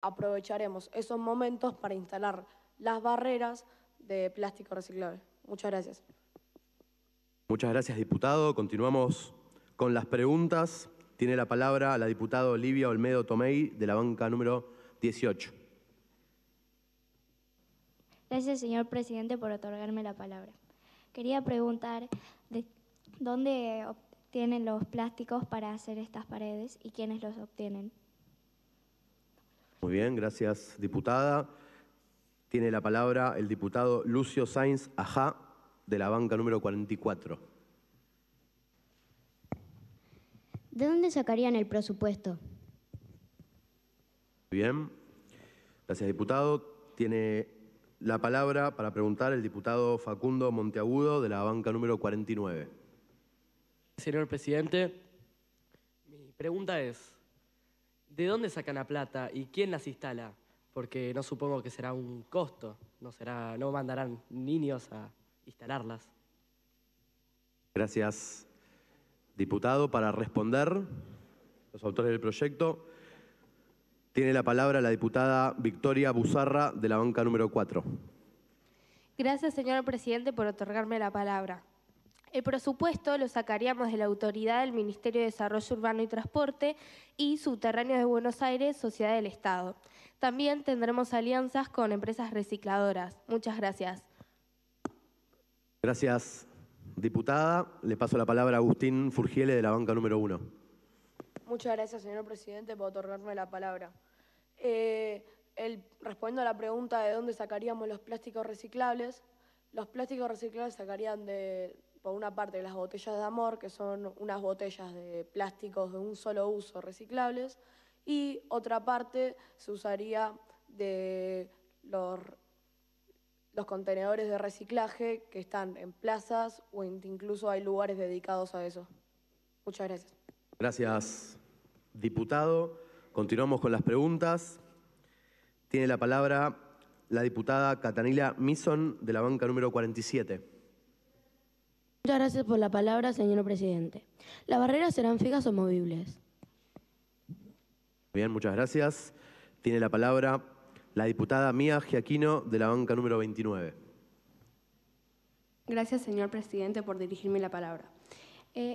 aprovecharemos esos momentos para instalar las barreras de plástico reciclable. Muchas gracias. Muchas gracias, diputado. Continuamos con las preguntas. Tiene la palabra la diputada Olivia Olmedo Tomei, de la banca número 18. Gracias, señor presidente, por otorgarme la palabra. Quería preguntar de dónde obtienen los plásticos para hacer estas paredes y quiénes los obtienen. Muy bien, gracias, diputada. Tiene la palabra el diputado Lucio Sainz Ajá, de la banca número 44. ¿De dónde sacarían el presupuesto? Muy bien, gracias, diputado. Tiene la palabra para preguntar el diputado Facundo Monteagudo, de la banca número 49. Señor presidente, mi pregunta es, ¿de dónde sacan la plata y quién las instala? Porque no supongo que será un costo, no mandarán niños a instalarlas. Gracias, diputado. Para responder, los autores del proyecto, tiene la palabra la diputada Victoria Buzarra, de la banca número 4. Gracias, señor presidente, por otorgarme la palabra. El presupuesto lo sacaríamos de la autoridad del Ministerio de Desarrollo Urbano y Transporte y Subterráneos de Buenos Aires, Sociedad del Estado. También tendremos alianzas con empresas recicladoras. Muchas gracias. Gracias, diputada. Le paso la palabra a Agustín Furgiele, de la banca número 1. Muchas gracias, señor presidente, por otorgarme la palabra. Respondiendo a la pregunta de dónde sacaríamos los plásticos reciclables sacarían por una parte, las botellas de amor, que son unas botellas de plásticos de un solo uso reciclables, y otra parte se usaría de los contenedores de reciclaje que están en plazas o incluso hay lugares dedicados a eso. Muchas gracias. Gracias, diputado. Continuamos con las preguntas. Tiene la palabra la diputada Catanila Mison, de la banca número 47. Muchas gracias por la palabra, señor presidente. ¿Las barreras serán fijas o movibles? Bien, muchas gracias. Tiene la palabra la diputada Mía Giaquino, de la banca número 29. Gracias, señor presidente, por dirigirme la palabra.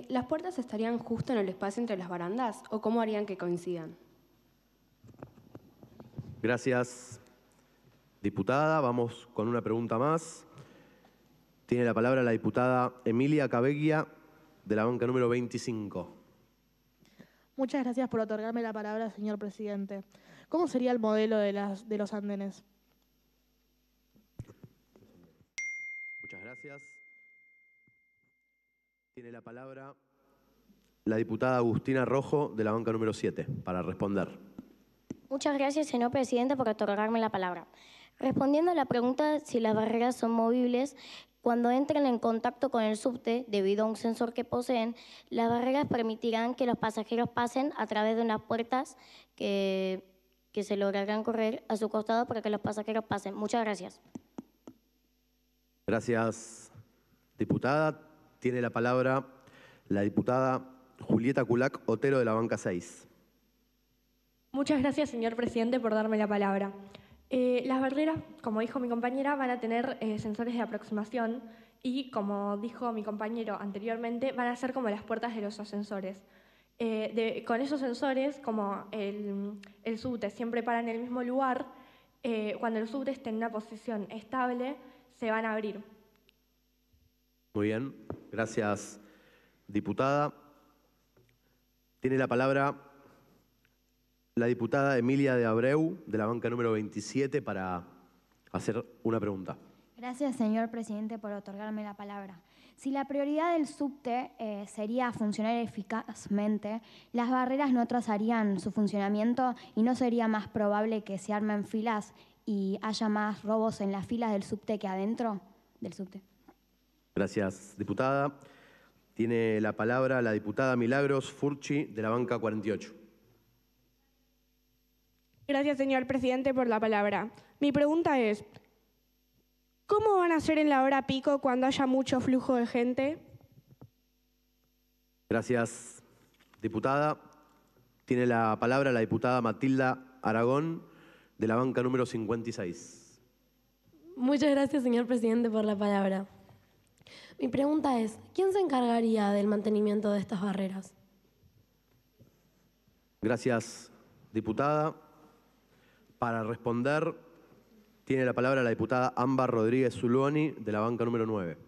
¿Las puertas estarían justo en el espacio entre las barandas o cómo harían que coincidan? Gracias, diputada. Vamos con una pregunta más. Tiene la palabra la diputada Emilia Cabeguia, de la banca número 25. Muchas gracias por otorgarme la palabra, señor presidente. ¿Cómo sería el modelo de los andenes? Muchas gracias. Tiene la palabra la diputada Agustina Rojo, de la banca número 7, para responder. Muchas gracias, señor presidente, por otorgarme la palabra. Respondiendo a la pregunta si las barreras son movibles, cuando entren en contacto con el subte, debido a un sensor que poseen, las barreras permitirán que los pasajeros pasen a través de unas puertas que se lograrán correr a su costado para que los pasajeros pasen. Muchas gracias. Gracias, diputada. Tiene la palabra la diputada Julieta Culac Otero, de la banca 6. Muchas gracias, señor presidente, por darme la palabra. Las barreras, como dijo mi compañera, van a tener sensores de aproximación y, como dijo mi compañero anteriormente, van a ser como las puertas de los ascensores. Con esos sensores, como el subte siempre para en el mismo lugar, cuando el subte esté en una posición estable, se van a abrir. Muy bien, gracias, diputada. Tiene la palabra la diputada Emilia de Abreu, de la banca número 27, para hacer una pregunta. Gracias, señor presidente, por otorgarme la palabra. Si la prioridad del subte sería funcionar eficazmente, las barreras no atrasarían su funcionamiento y no sería más probable que se armen filas y haya más robos en las filas del subte que adentro del subte. Gracias, diputada. Tiene la palabra la diputada Milagros Furchi, de la banca 48. Gracias, señor presidente, por la palabra. Mi pregunta es, ¿cómo van a hacer en la hora pico cuando haya mucho flujo de gente? Gracias, diputada. Tiene la palabra la diputada Matilda Aragón, de la banca número 56. Muchas gracias, señor presidente, por la palabra. Mi pregunta es, ¿quién se encargaría del mantenimiento de estas barreras? Gracias, diputada. Para responder, tiene la palabra la diputada Ámbar Rodríguez Zuloni, de la banca número 9.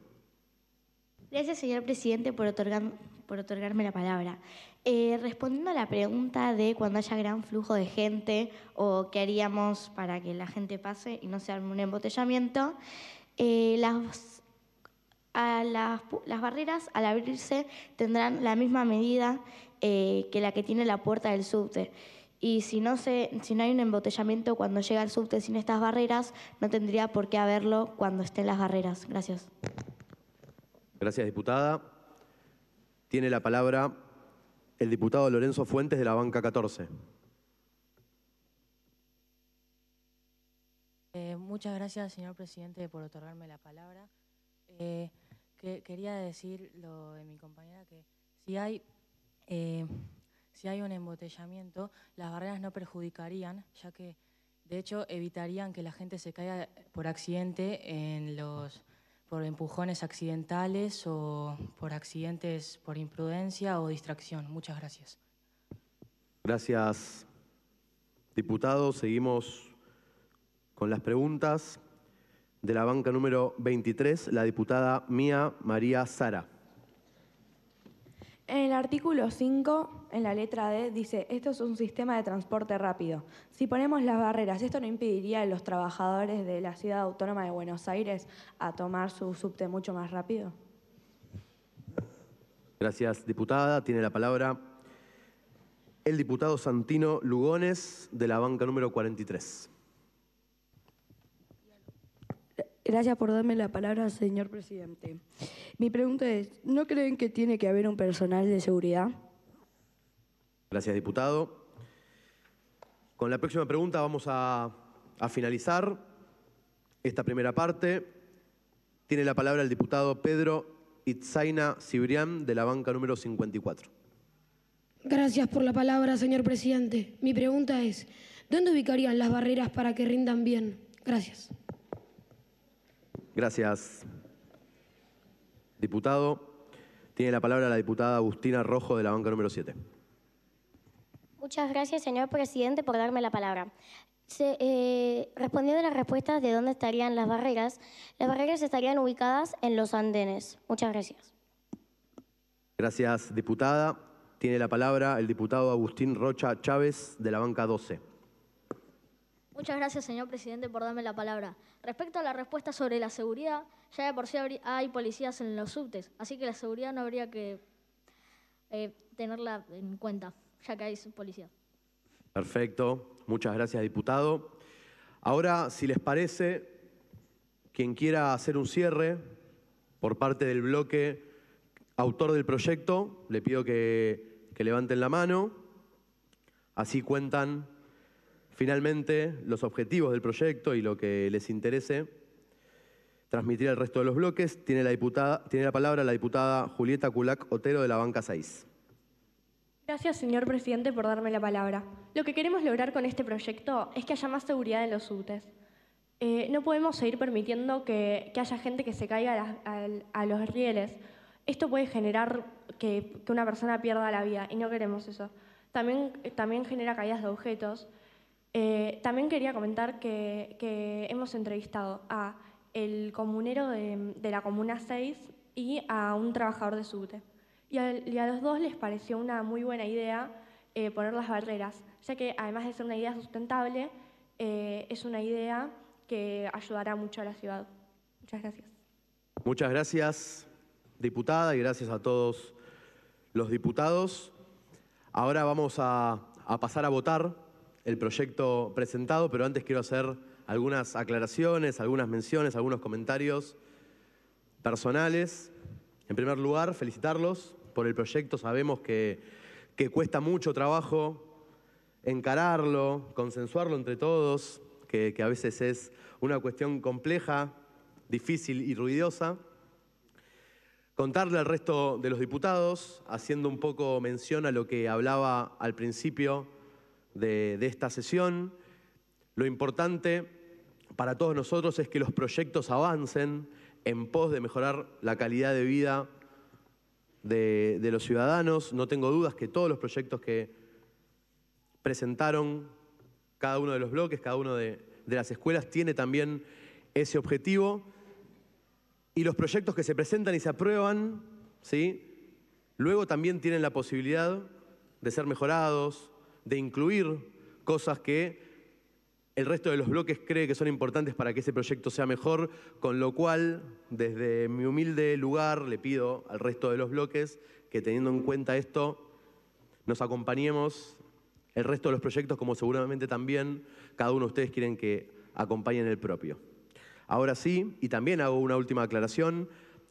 Gracias, señor presidente, por otorgarme la palabra. Respondiendo a la pregunta de cuando haya gran flujo de gente o qué haríamos para que la gente pase y no se arme un embotellamiento, las barreras al abrirse tendrán la misma medida que la que tiene la puerta del subte. Y si no hay un embotellamiento cuando llega el subte sin estas barreras, no tendría por qué haberlo cuando estén las barreras. Gracias. Gracias, diputada. Tiene la palabra el diputado Lorenzo Fuentes, de la banca 14. Muchas gracias, señor presidente, por otorgarme la palabra. Quería decir lo de mi compañera, que si hay un embotellamiento, las barreras no perjudicarían, ya que de hecho evitarían que la gente se caiga por accidente por empujones accidentales o por accidentes por imprudencia o distracción. Muchas gracias. Gracias, diputado. Seguimos con las preguntas. De la banca número 23, la diputada Mía María Sara. En el artículo 5, en la letra D, dice, esto es un sistema de transporte rápido. Si ponemos las barreras, ¿esto no impediría a los trabajadores de la Ciudad Autónoma de Buenos Aires a tomar su subte mucho más rápido? Gracias, diputada. Tiene la palabra el diputado Santino Lugones, de la banca número 43. Gracias por darme la palabra, señor presidente. Mi pregunta es, ¿no creen que tiene que haber un personal de seguridad? Gracias, diputado. Con la próxima pregunta vamos a finalizar esta primera parte. Tiene la palabra el diputado Pedro Itzaina Cibrián, de la banca número 54. Gracias por la palabra, señor presidente. Mi pregunta es, ¿dónde ubicarían las barreras para que rindan bien? Gracias. Gracias, diputado. Tiene la palabra la diputada Agustina Rojo, de la banca número 7. Muchas gracias, señor presidente, por darme la palabra. Respondiendo a las respuestas de dónde estarían las barreras estarían ubicadas en los andenes. Muchas gracias. Gracias, diputada. Tiene la palabra el diputado Agustín Rocha Chávez, de la banca 12. Muchas gracias, señor presidente, por darme la palabra. Respecto a la respuesta sobre la seguridad, ya de por sí hay policías en los subtes, así que la seguridad no habría que tenerla en cuenta, ya que hay policía. Perfecto. Muchas gracias, diputado. Ahora, si les parece, quien quiera hacer un cierre por parte del bloque autor del proyecto, le pido que levanten la mano. Así cuentan finalmente los objetivos del proyecto y lo que les interese transmitir al resto de los bloques. Tiene la palabra la diputada Julieta Culac Otero, de la banca 6. Gracias, señor presidente, por darme la palabra. Lo que queremos lograr con este proyecto es que haya más seguridad en los subtes. No podemos seguir permitiendo que haya gente que se caiga a los rieles. Esto puede generar que una persona pierda la vida y no queremos eso. También genera caídas de objetos. También quería comentar que hemos entrevistado a el comunero de la Comuna 6 y a un trabajador de subte. Y a los dos les pareció una muy buena idea poner las barreras, ya que además de ser una idea sustentable, es una idea que ayudará mucho a la ciudad. Muchas gracias. Muchas gracias, diputada, y gracias a todos los diputados. Ahora vamos a pasar a votar el proyecto presentado, pero antes quiero hacer algunas aclaraciones, algunas menciones, algunos comentarios personales. En primer lugar, felicitarlos por el proyecto. Sabemos que cuesta mucho trabajo encararlo, consensuarlo entre todos, que a veces es una cuestión compleja, difícil y ruidosa. Contarle al resto de los diputados, haciendo un poco mención a lo que hablaba al principio de esta sesión, Lo importante para todos nosotros es que los proyectos avancen en pos de mejorar la calidad de vida de los ciudadanos. No tengo dudas que todos los proyectos que presentaron cada uno de los bloques, cada uno de las escuelas, tiene también ese objetivo. Y los proyectos que se presentan y se aprueban, ¿sí?, luego también tienen la posibilidad de ser mejorados, de incluir cosas que el resto de los bloques cree que son importantes para que ese proyecto sea mejor, con lo cual, desde mi humilde lugar, le pido al resto de los bloques que, teniendo en cuenta esto, nos acompañemos el resto de los proyectos, como seguramente también cada uno de ustedes quieren que acompañen el propio. Ahora sí, y también hago una última aclaración,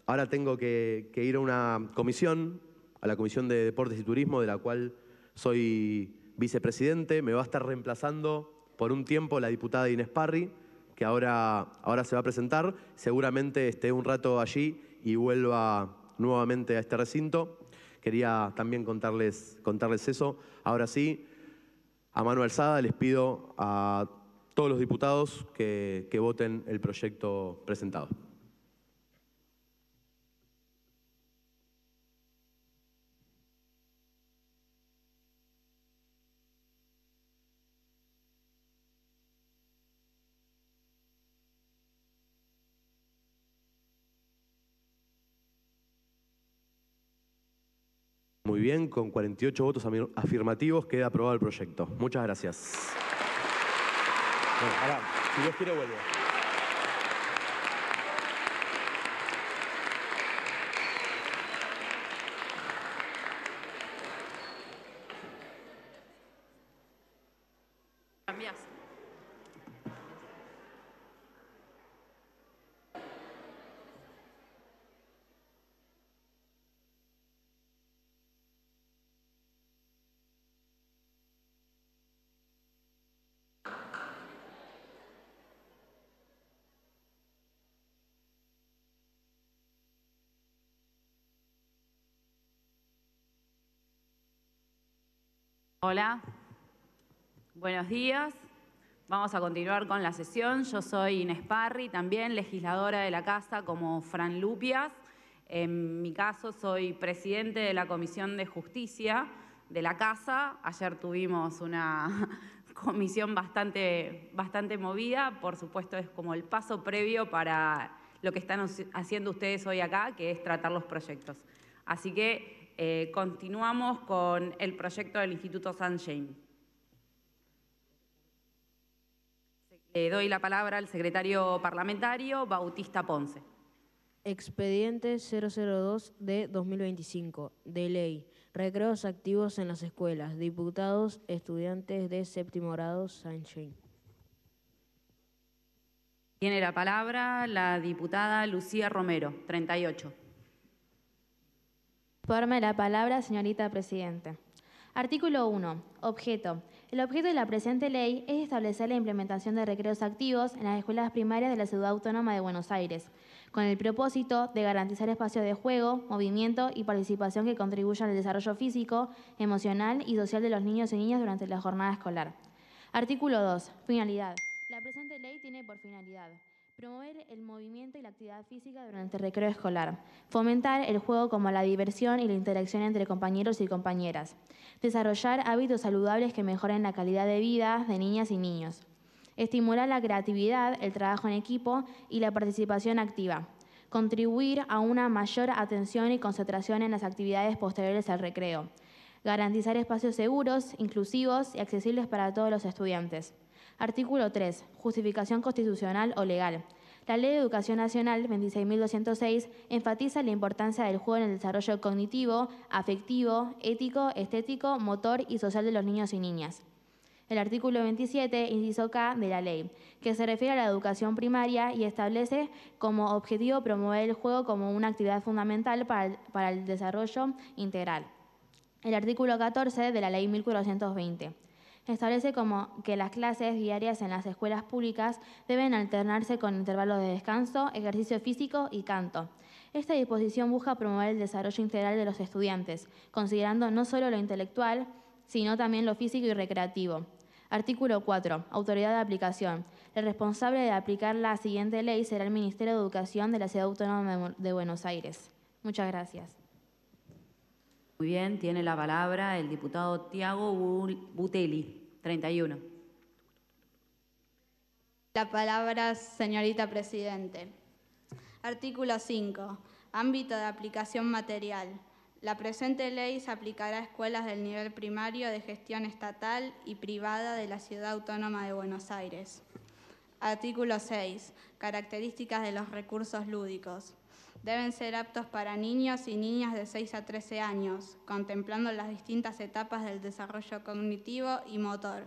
ahora tengo que ir a una comisión, a la Comisión de Deportes y Turismo, de la cual soy vicepresidente. Me va a estar reemplazando por un tiempo la diputada Inés Parry, que ahora se va a presentar. Seguramente esté un rato allí y vuelva nuevamente a este recinto. Quería también contarles eso. Ahora sí, a mano alzada les pido a todos los diputados que voten el proyecto presentado. Muy bien, con 48 votos afirmativos queda aprobado el proyecto. Muchas gracias. Bueno, ahora, si Dios quiere, vuelvo. Cambiás. Hola, buenos días. Vamos a continuar con la sesión. Yo soy Inés Parry, también legisladora de la Casa como Fran Lupias. En mi caso soy presidente de la Comisión de Justicia de la Casa. Ayer tuvimos una comisión bastante movida. Por supuesto, es como el paso previo para lo que están haciendo ustedes hoy acá, que es tratar los proyectos. Así que continuamos con el proyecto del Instituto Sunshine. Le doy la palabra al secretario parlamentario, Bautista Ponce. Expediente 002 de 2025, de ley. Recreos activos en las escuelas. Diputados, estudiantes de séptimo grado, Sunshine. Tiene la palabra la diputada Lucía Romero, 38. Por darme la palabra, señorita Presidente. Artículo 1. Objeto. El objeto de la presente ley es establecer la implementación de recreos activos en las escuelas primarias de la Ciudad Autónoma de Buenos Aires, con el propósito de garantizar espacios de juego, movimiento y participación que contribuyan al desarrollo físico, emocional y social de los niños y niñas durante la jornada escolar. Artículo 2. Finalidad. La presente ley tiene por finalidad promover el movimiento y la actividad física durante el recreo escolar, fomentar el juego como la diversión y la interacción entre compañeros y compañeras, desarrollar hábitos saludables que mejoren la calidad de vida de niñas y niños, estimular la creatividad, el trabajo en equipo y la participación activa, contribuir a una mayor atención y concentración en las actividades posteriores al recreo, garantizar espacios seguros, inclusivos y accesibles para todos los estudiantes. Artículo 3. Justificación constitucional o legal. La Ley de Educación Nacional 26.206 enfatiza la importancia del juego en el desarrollo cognitivo, afectivo, ético, estético, motor y social de los niños y niñas. El artículo 27, inciso K de la ley, que se refiere a la educación primaria y establece como objetivo promover el juego como una actividad fundamental para el desarrollo integral. El artículo 14 de la ley 1420. Establece como que las clases diarias en las escuelas públicas deben alternarse con intervalos de descanso, ejercicio físico y canto. Esta disposición busca promover el desarrollo integral de los estudiantes, considerando no solo lo intelectual, sino también lo físico y recreativo. Artículo 4. Autoridad de aplicación. El responsable de aplicar la siguiente ley será el Ministerio de Educación de la Ciudad Autónoma de Buenos Aires. Muchas gracias. Muy bien, tiene la palabra el diputado Tiago Butelli, 31. La palabra, señorita Presidente. Artículo 5. Ámbito de aplicación material. La presente ley se aplicará a escuelas del nivel primario de gestión estatal y privada de la Ciudad Autónoma de Buenos Aires. Artículo 6. Características de los recursos lúdicos. Deben ser aptos para niños y niñas de 6 a 13 años, contemplando las distintas etapas del desarrollo cognitivo y motor.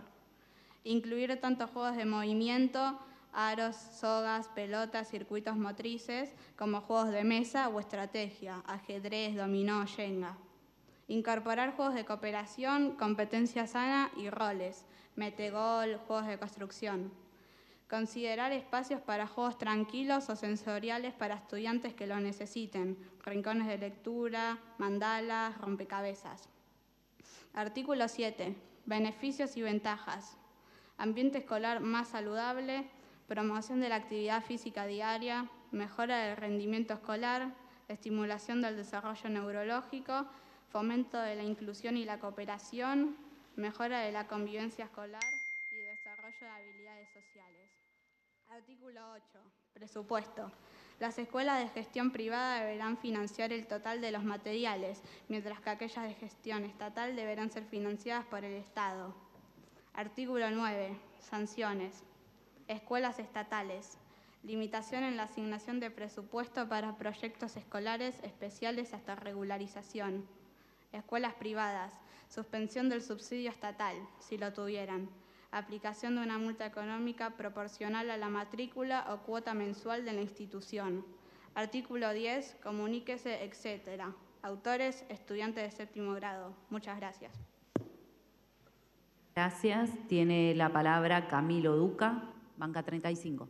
Incluir tanto juegos de movimiento, aros, sogas, pelotas, circuitos motrices, como juegos de mesa o estrategia, ajedrez, dominó, yenga. Incorporar juegos de cooperación, competencia sana y roles, metegol, juegos de construcción. Considerar espacios para juegos tranquilos o sensoriales para estudiantes que lo necesiten, rincones de lectura, mandalas, rompecabezas. Artículo 7. Beneficios y ventajas. Ambiente escolar más saludable, promoción de la actividad física diaria, mejora del rendimiento escolar, estimulación del desarrollo neurológico, fomento de la inclusión y la cooperación, mejora de la convivencia escolar y desarrollo de habilidades sociales. Artículo 8. Presupuesto. Las escuelas de gestión privada deberán financiar el total de los materiales, mientras que aquellas de gestión estatal deberán ser financiadas por el Estado. Artículo 9. Sanciones. Escuelas estatales. Limitación en la asignación de presupuesto para proyectos escolares especiales hasta regularización. Escuelas privadas. Suspensión del subsidio estatal, si lo tuvieran. Aplicación de una multa económica proporcional a la matrícula o cuota mensual de la institución. Artículo 10. Comuníquese, etc. Autores, estudiantes de séptimo grado. Muchas gracias. Gracias. Tiene la palabra Camilo Duca, banca 35.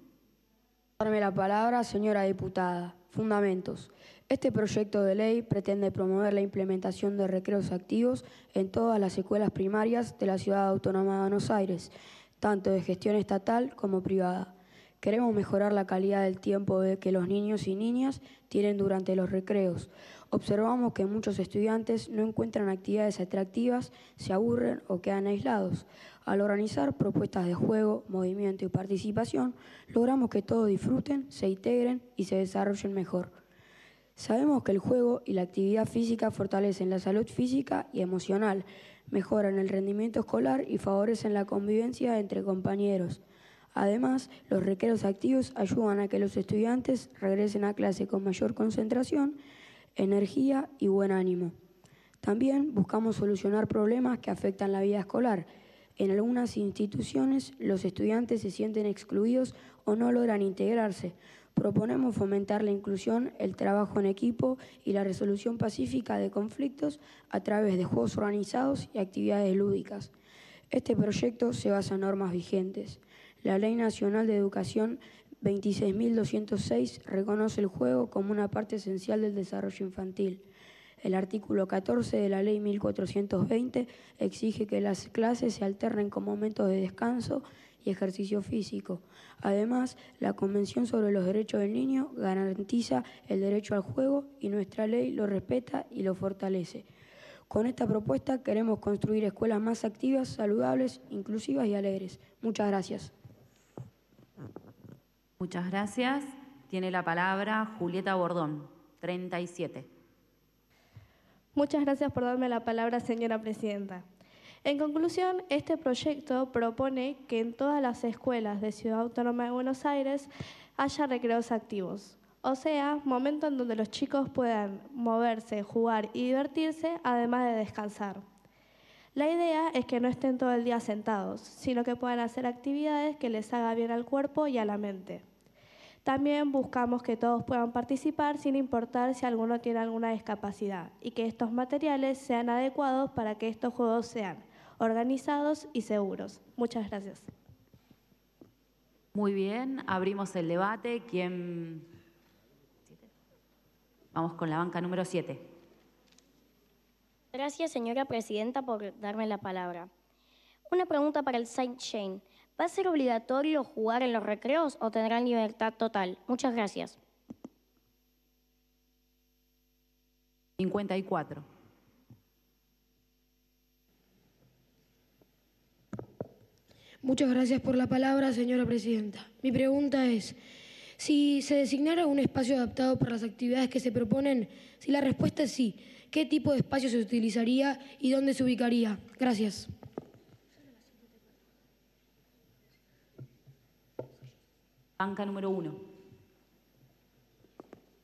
Darme la palabra, señora diputada. Fundamentos. Este proyecto de ley pretende promover la implementación de recreos activos en todas las escuelas primarias de la Ciudad Autónoma de Buenos Aires, tanto de gestión estatal como privada. Queremos mejorar la calidad del tiempo que los niños y niñas tienen durante los recreos. Observamos que muchos estudiantes no encuentran actividades atractivas, se aburren o quedan aislados. Al organizar propuestas de juego, movimiento y participación, logramos que todos disfruten, se integren y se desarrollen mejor. Sabemos que el juego y la actividad física fortalecen la salud física y emocional, mejoran el rendimiento escolar y favorecen la convivencia entre compañeros. Además, los recreos activos ayudan a que los estudiantes regresen a clase con mayor concentración, energía y buen ánimo. También buscamos solucionar problemas que afectan la vida escolar. En algunas instituciones, los estudiantes se sienten excluidos o no logran integrarse. Proponemos fomentar la inclusión, el trabajo en equipo y la resolución pacífica de conflictos a través de juegos organizados y actividades lúdicas. Este proyecto se basa en normas vigentes. La Ley Nacional de Educación 26.206 reconoce el juego como una parte esencial del desarrollo infantil. El artículo 14 de la Ley 1420 exige que las clases se alternen con momentos de descanso y ejercicio físico. Además, la Convención sobre los Derechos del Niño garantiza el derecho al juego y nuestra ley lo respeta y lo fortalece. Con esta propuesta queremos construir escuelas más activas, saludables, inclusivas y alegres. Muchas gracias. Muchas gracias. Tiene la palabra Julieta Bordón, 37. Muchas gracias por darme la palabra, señora presidenta. En conclusión, este proyecto propone que en todas las escuelas de Ciudad Autónoma de Buenos Aires haya recreos activos, o sea, momentos en donde los chicos puedan moverse, jugar y divertirse, además de descansar. La idea es que no estén todo el día sentados, sino que puedan hacer actividades que les haga bien al cuerpo y a la mente. También buscamos que todos puedan participar sin importar si alguno tiene alguna discapacidad y que estos materiales sean adecuados para que estos juegos sean organizados y seguros. Muchas gracias. Muy bien, abrimos el debate. ¿Quién? Vamos con la banca número 7. Gracias, señora presidenta, por darme la palabra. Una pregunta para el sidechain. ¿Va a ser obligatorio jugar en los recreos o tendrán libertad total? Muchas gracias. 54. Muchas gracias por la palabra, señora presidenta. Mi pregunta es, si se designara un espacio adaptado para las actividades que se proponen, si la respuesta es sí, ¿qué tipo de espacio se utilizaría y dónde se ubicaría? Gracias. Banca número 1.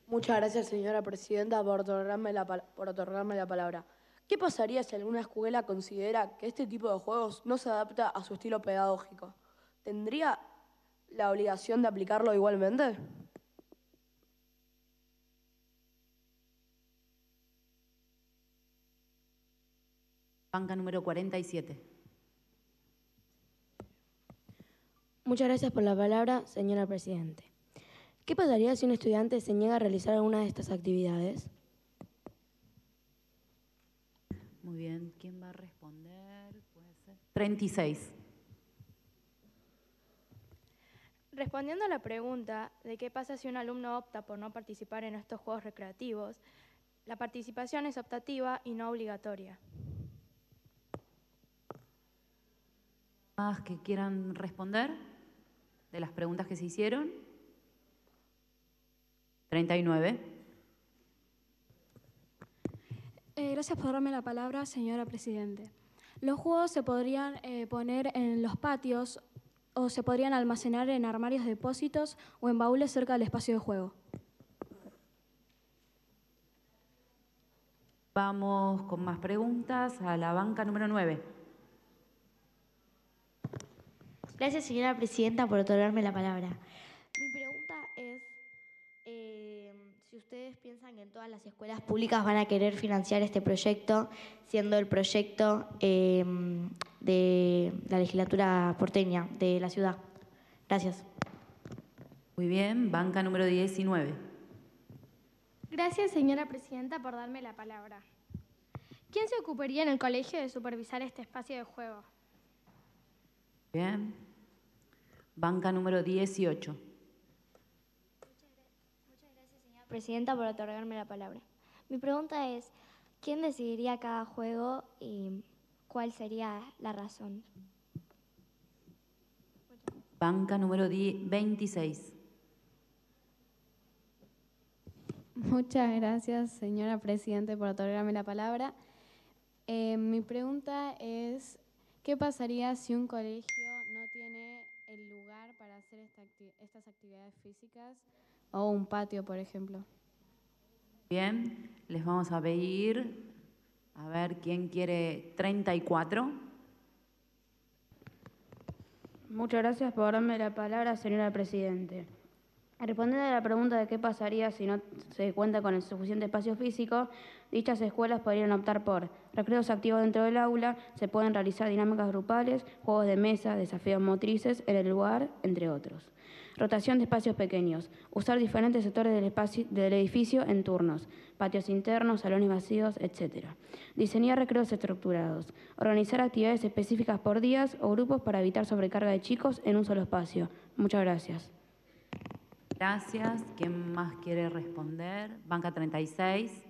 Muchas gracias, señora presidenta, por otorgarme la palabra. ¿Qué pasaría si alguna escuela considera que este tipo de juegos no se adapta a su estilo pedagógico? ¿Tendría la obligación de aplicarlo igualmente? Banca número 47. Muchas gracias por la palabra, señora presidente. ¿Qué pasaría si un estudiante se niega a realizar alguna de estas actividades? Muy bien, ¿quién va a responder? Puede ser 36. Respondiendo a la pregunta de qué pasa si un alumno opta por no participar en estos juegos recreativos, la participación es optativa y no obligatoria. ¿Más que quieran responder de las preguntas que se hicieron? 39. Gracias por darme la palabra, señora presidente. Los juegos se podrían poner en los patios o se podrían almacenar en armarios de depósitos o en baúles cerca del espacio de juego. Vamos con más preguntas a la banca número 9. Gracias, señora presidenta, por otorgarme la palabra. Mi pregunta es si ustedes piensan que en todas las escuelas públicas van a querer financiar este proyecto, siendo el proyecto de la legislatura porteña de la ciudad. Gracias. Muy bien, banca número 19. Gracias, señora presidenta, por darme la palabra. ¿Quién se ocuparía en el colegio de supervisar este espacio de juego? Bien. Banca número 18. Presidenta, por otorgarme la palabra. Mi pregunta es, ¿quién decidiría cada juego y cuál sería la razón? Banca número 26. Muchas gracias, señora presidenta, por otorgarme la palabra. Mi pregunta es, ¿qué pasaría si un colegio no tiene el lugar para hacer estas actividades físicas o un patio, por ejemplo? Bien, les vamos a pedir, a ver quién quiere 34. Muchas gracias por darme la palabra, señora presidente. Respondiendo a la pregunta de qué pasaría si no se cuenta con el suficiente espacio físico, dichas escuelas podrían optar por recreos activos dentro del aula, se pueden realizar dinámicas grupales, juegos de mesa, desafíos motrices en el lugar, entre otros. Rotación de espacios pequeños, usar diferentes sectores del edificio en turnos, patios internos, salones vacíos, etc. Diseñar recreos estructurados, organizar actividades específicas por días o grupos para evitar sobrecarga de chicos en un solo espacio. Muchas gracias. Gracias. ¿Quién más quiere responder? Banca 36.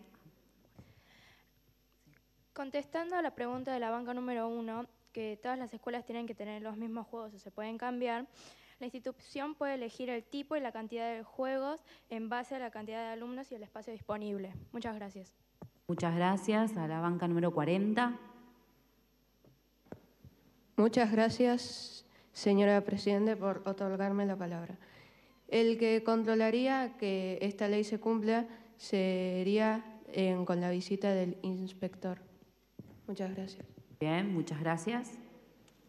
Contestando a la pregunta de la banca número 1, que todas las escuelas tienen que tener los mismos juegos o se pueden cambiar, la institución puede elegir el tipo y la cantidad de juegos en base a la cantidad de alumnos y el espacio disponible. Muchas gracias. Muchas gracias. A la banca número 40. Muchas gracias, señora presidenta, por otorgarme la palabra. El que controlaría que esta ley se cumpla sería con la visita del inspector. Muchas gracias. Bien, muchas gracias.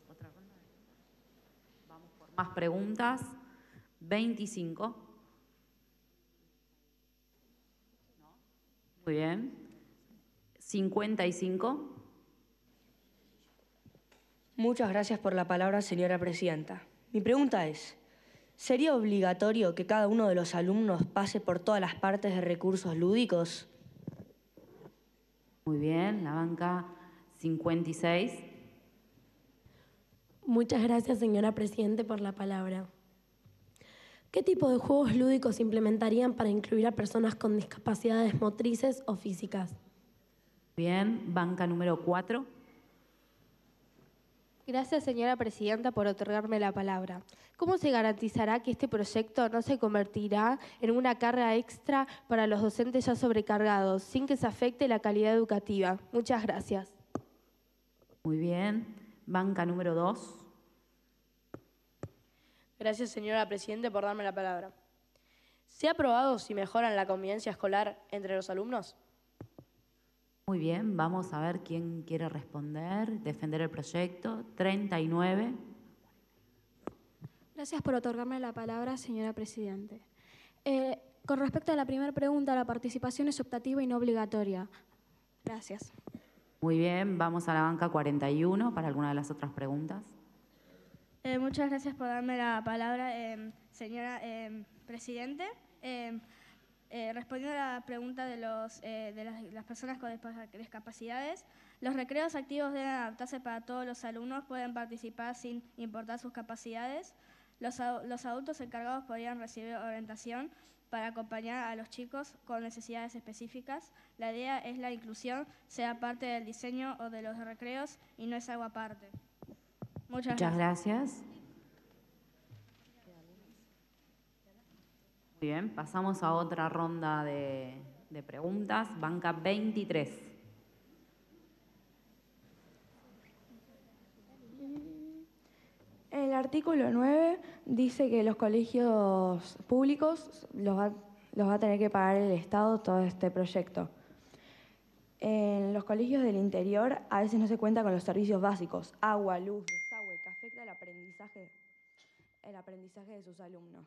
Otra ronda. Vamos por más preguntas. 25. Muy bien. 55. Muchas gracias por la palabra, señora presidenta. Mi pregunta es, ¿sería obligatorio que cada uno de los alumnos pase por todas las partes de recursos lúdicos? Muy bien, la banca 56. Muchas gracias, señora Presidente, por la palabra. ¿Qué tipo de juegos lúdicos se implementarían para incluir a personas con discapacidades motrices o físicas? Bien, banca número 4. Gracias, señora Presidenta, por otorgarme la palabra. ¿Cómo se garantizará que este proyecto no se convertirá en una carga extra para los docentes ya sobrecargados, sin que se afecte la calidad educativa? Muchas gracias. Muy bien, banca número 2. Gracias, señora Presidenta, por darme la palabra. ¿Se ha probado si mejoran la convivencia escolar entre los alumnos? Muy bien, vamos a ver quién quiere responder, defender el proyecto. 39. Gracias por otorgarme la palabra, señora Presidente. Con respecto a la primera pregunta, la participación es optativa y no obligatoria. Gracias. Muy bien, vamos a la banca 41 para alguna de las otras preguntas. Muchas gracias por darme la palabra, señora Presidente. Respondiendo a la pregunta de las personas con discapacidades, los recreos activos deben adaptarse para todos los alumnos, pueden participar sin importar sus capacidades. Los adultos encargados podrían recibir orientación para acompañar a los chicos con necesidades específicas. La idea es la inclusión, sea parte del diseño o de los recreos y no es algo aparte. Muchas gracias. Muy bien, pasamos a otra ronda de preguntas. Banca 23. El artículo 9 dice que los colegios públicos los va a tener que pagar el Estado todo este proyecto. En los colegios del interior a veces no se cuenta con los servicios básicos, agua, luz, desagüe, que afecta el aprendizaje de sus alumnos.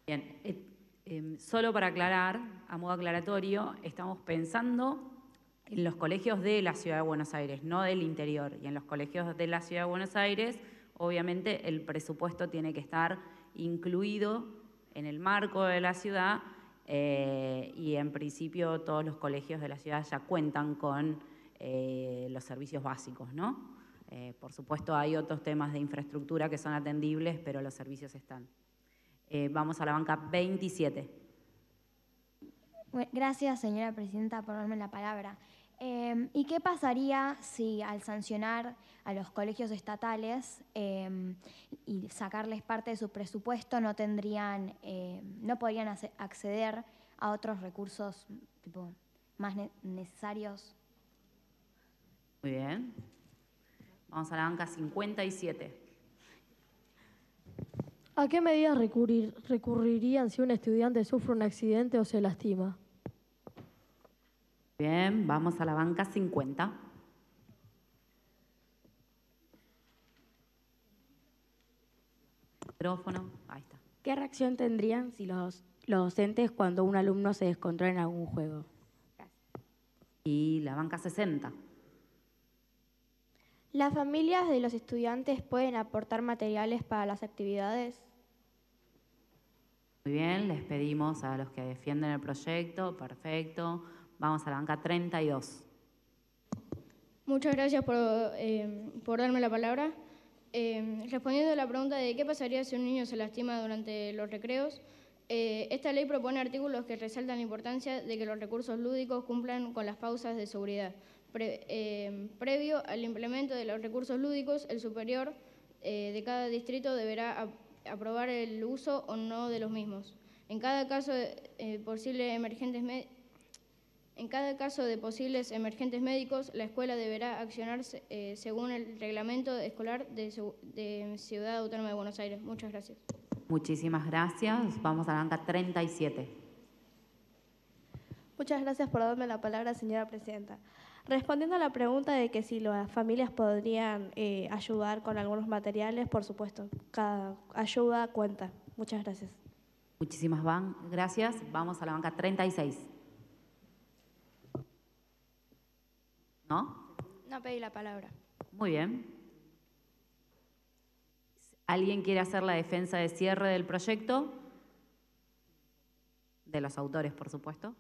Bien, solo para aclarar, a modo aclaratorio, estamos pensando en los colegios de la Ciudad de Buenos Aires, no del interior. Y en los colegios de la Ciudad de Buenos Aires, obviamente, el presupuesto tiene que estar incluido en el marco de la ciudad y, en principio, todos los colegios de la ciudad ya cuentan con los servicios básicos, ¿no? Por supuesto, hay otros temas de infraestructura que son atendibles, pero los servicios están. Vamos a la banca 27. Gracias, señora Presidenta, por darme la palabra. ¿Y qué pasaría si al sancionar a los colegios estatales y sacarles parte de su presupuesto no podrían acceder a otros recursos más necesarios? Muy bien. Vamos a la banca 57. ¿A qué medidas recurrirían si un estudiante sufre un accidente o se lastima? Bien, vamos a la banca 50. Micrófono, ahí está. ¿Qué reacción tendrían si los docentes cuando un alumno se descontrola en algún juego? Y la banca 60. ¿Las familias de los estudiantes pueden aportar materiales para las actividades? Muy bien, les pedimos a los que defienden el proyecto. Perfecto. Vamos a la banca 32. Muchas gracias por darme la palabra. Respondiendo a la pregunta de qué pasaría si un niño se lastima durante los recreos, esta ley propone artículos que resaltan la importancia de que los recursos lúdicos cumplan con las pausas de seguridad. Previo al implemento de los recursos lúdicos, el superior de cada distrito deberá aprobar el uso o no de los mismos. En cada caso de posibles emergentes médicos, la escuela deberá accionarse según el reglamento escolar de Ciudad Autónoma de Buenos Aires. Muchas gracias. Muchísimas gracias. Vamos a la banca 37. Muchas gracias por darme la palabra, señora Presidenta. Respondiendo a la pregunta de que si las familias podrían ayudar con algunos materiales, por supuesto, cada ayuda cuenta. Muchas gracias. Muchísimas gracias. Vamos a la banca 36. ¿No? No pedí la palabra. Muy bien. ¿Alguien quiere hacer la defensa de cierre del proyecto? de los autores, por supuesto.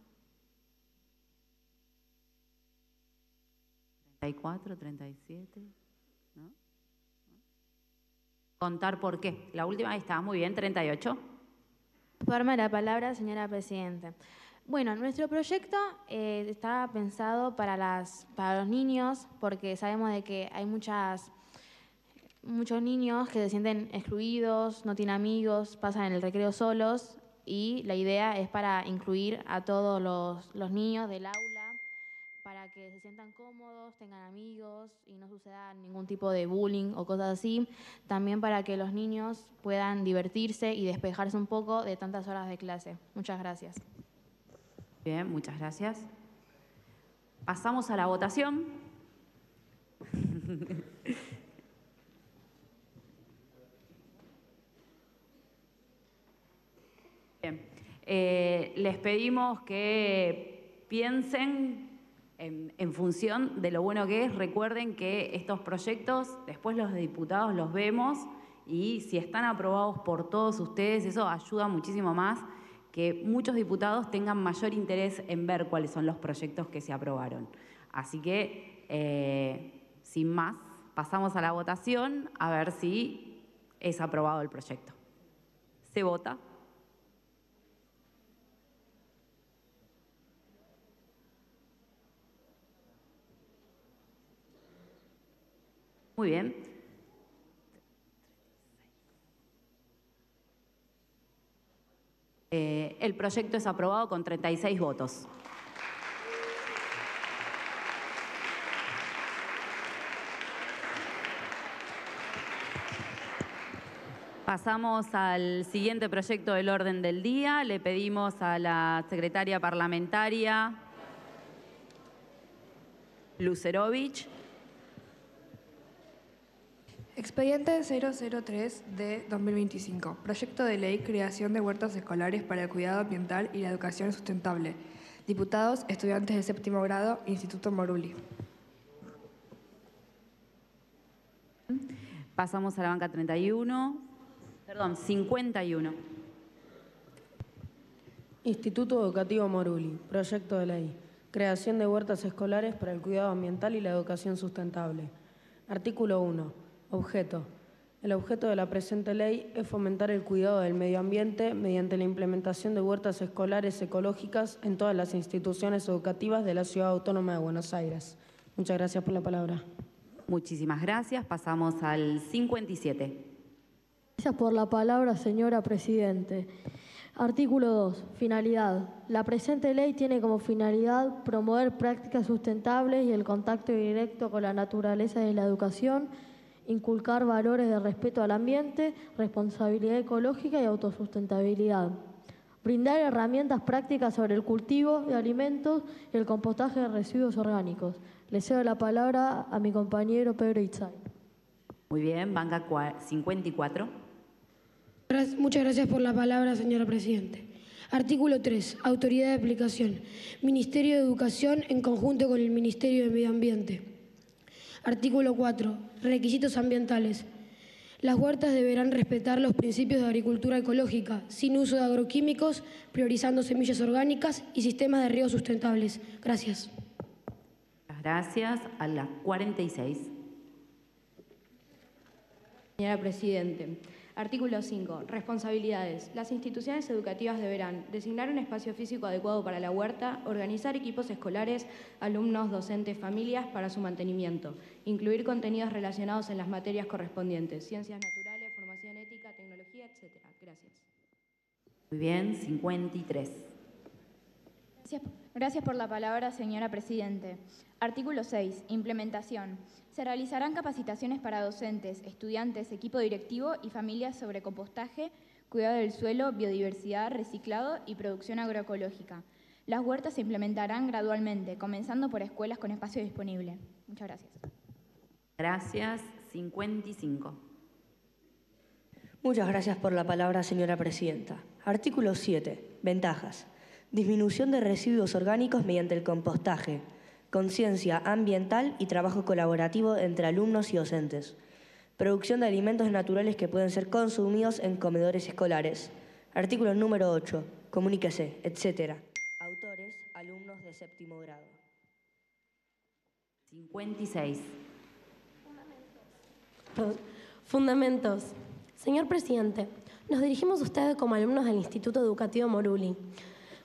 34, 37, ¿no? Contar por qué. La última estaba muy bien, 38. Darme la palabra, señora Presidenta. Bueno, nuestro proyecto está pensado para los niños, porque sabemos de que hay muchos niños que se sienten excluidos, no tienen amigos, pasan en el recreo solos, y la idea es para incluir a todos los niños del aula, para que se sientan cómodos, tengan amigos y no suceda ningún tipo de bullying o cosas así. También para que los niños puedan divertirse y despejarse un poco de tantas horas de clase. Muchas gracias. Bien, muchas gracias. Pasamos a la votación. Bien. Les pedimos que piensen en función de lo bueno que es. Recuerden que estos proyectos, después los diputados los vemos y si están aprobados por todos ustedes, eso ayuda muchísimo más que muchos diputados tengan mayor interés en ver cuáles son los proyectos que se aprobaron. Así que, sin más, pasamos a la votación a ver si es aprobado el proyecto. Se vota. Muy bien. El proyecto es aprobado con 36 votos. Pasamos al siguiente proyecto del orden del día. Le pedimos a la secretaria parlamentaria, Lucerovich. Expediente 003 de 2025. Proyecto de ley creación de huertas escolares para el cuidado ambiental y la educación sustentable. Diputados, estudiantes de séptimo grado, Instituto Moruli. Pasamos a la banca 51. Instituto Educativo Moruli. Proyecto de ley. Creación de huertas escolares para el cuidado ambiental y la educación sustentable. Artículo 1. Objeto. El objeto de la presente ley es fomentar el cuidado del medio ambiente mediante la implementación de huertas escolares ecológicas en todas las instituciones educativas de la Ciudad Autónoma de Buenos Aires. Muchas gracias por la palabra. Muchísimas gracias. Pasamos al 57. Gracias por la palabra, señora Presidente. Artículo 2. Finalidad. La presente ley tiene como finalidad promover prácticas sustentables y el contacto directo con la naturaleza de la educación, inculcar valores de respeto al ambiente, responsabilidad ecológica y autosustentabilidad. Brindar herramientas prácticas sobre el cultivo de alimentos y el compostaje de residuos orgánicos. Le cedo la palabra a mi compañero Pedro Itzay. Muy bien, banca 54. Muchas gracias por la palabra, señora Presidente. Artículo 3. Autoridad de aplicación. Ministerio de Educación en conjunto con el Ministerio de Medio Ambiente. Artículo 4. Requisitos ambientales. Las huertas deberán respetar los principios de agricultura ecológica, sin uso de agroquímicos, priorizando semillas orgánicas y sistemas de riego sustentables. Gracias. Gracias. A la 46. Señora Presidente. Artículo 5. Responsabilidades. Las instituciones educativas deberán designar un espacio físico adecuado para la huerta, organizar equipos escolares, alumnos, docentes, familias para su mantenimiento, incluir contenidos relacionados en las materias correspondientes, ciencias naturales, formación ética, tecnología, etc. Gracias. Muy bien, 53. Gracias por la palabra, señora Presidente. Artículo 6. Implementación. Se realizarán capacitaciones para docentes, estudiantes, equipo directivo y familias sobre compostaje, cuidado del suelo, biodiversidad, reciclado y producción agroecológica. Las huertas se implementarán gradualmente, comenzando por escuelas con espacio disponible. Muchas gracias. Gracias. 55. Muchas gracias por la palabra, señora Presidenta. Artículo 7. Ventajas. Disminución de residuos orgánicos mediante el compostaje. Conciencia ambiental y trabajo colaborativo entre alumnos y docentes. Producción de alimentos naturales que pueden ser consumidos en comedores escolares. Artículo número 8. comuníquese, etc. Autores, alumnos de séptimo grado. 56. Fundamentos. Señor presidente, nos dirigimos a usted como alumnos del Instituto Educativo Moruli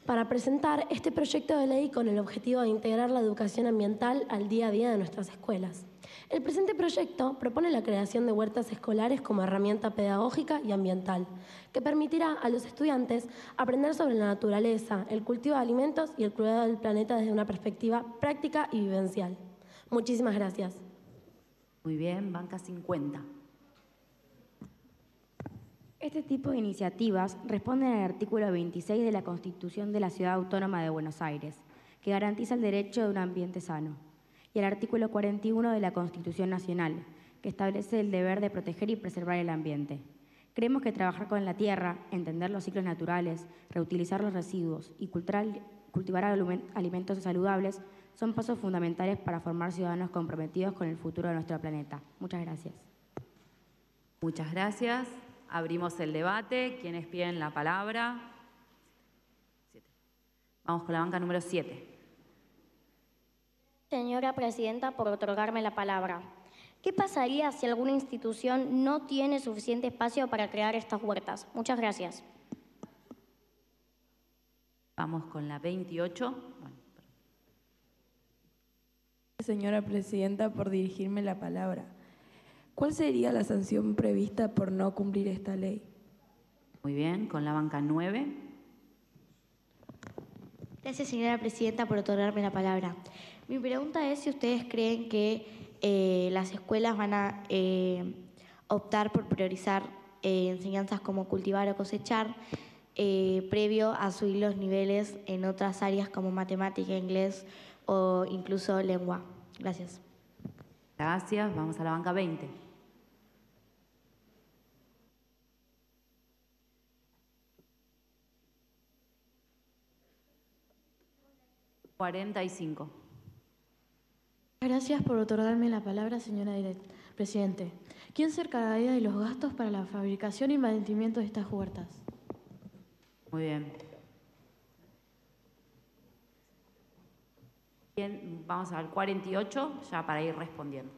para presentar este proyecto de ley con el objetivo de integrar la educación ambiental al día a día de nuestras escuelas. El presente proyecto propone la creación de huertas escolares como herramienta pedagógica y ambiental, que permitirá a los estudiantes aprender sobre la naturaleza, el cultivo de alimentos y el cuidado del planeta desde una perspectiva práctica y vivencial. Muchísimas gracias. Muy bien, banca 50. Este tipo de iniciativas responden al artículo 26 de la Constitución de la Ciudad Autónoma de Buenos Aires, que garantiza el derecho de un ambiente sano, y al artículo 41 de la Constitución Nacional, que establece el deber de proteger y preservar el ambiente. Creemos que trabajar con la tierra, entender los ciclos naturales, reutilizar los residuos y cultivar alimentos saludables son pasos fundamentales para formar ciudadanos comprometidos con el futuro de nuestro planeta. Muchas gracias. Muchas gracias. Abrimos el debate. ¿Quiénes piden la palabra? 7. Vamos con la banca número 7. Señora Presidenta, por otorgarme la palabra. ¿Qué pasaría si alguna institución no tiene suficiente espacio para crear estas huertas? Muchas gracias. Vamos con la 28. Señora Presidenta, por dirigirme la palabra. ¿Cuál sería la sanción prevista por no cumplir esta ley? Muy bien, con la banca 9. Gracias, señora Presidenta, por otorgarme la palabra. Mi pregunta es si ustedes creen que las escuelas van a optar por priorizar enseñanzas como cultivar o cosechar previo a subir los niveles en otras áreas como matemática, inglés o incluso lengua. Gracias. Gracias. Vamos a la banca 20. $45. Gracias por otorgarme la palabra, señora Presidente. ¿Quién se encargaría de los gastos para la fabricación y mantenimiento de estas huertas? Muy bien. Bien, vamos al 48, ya para ir respondiendo.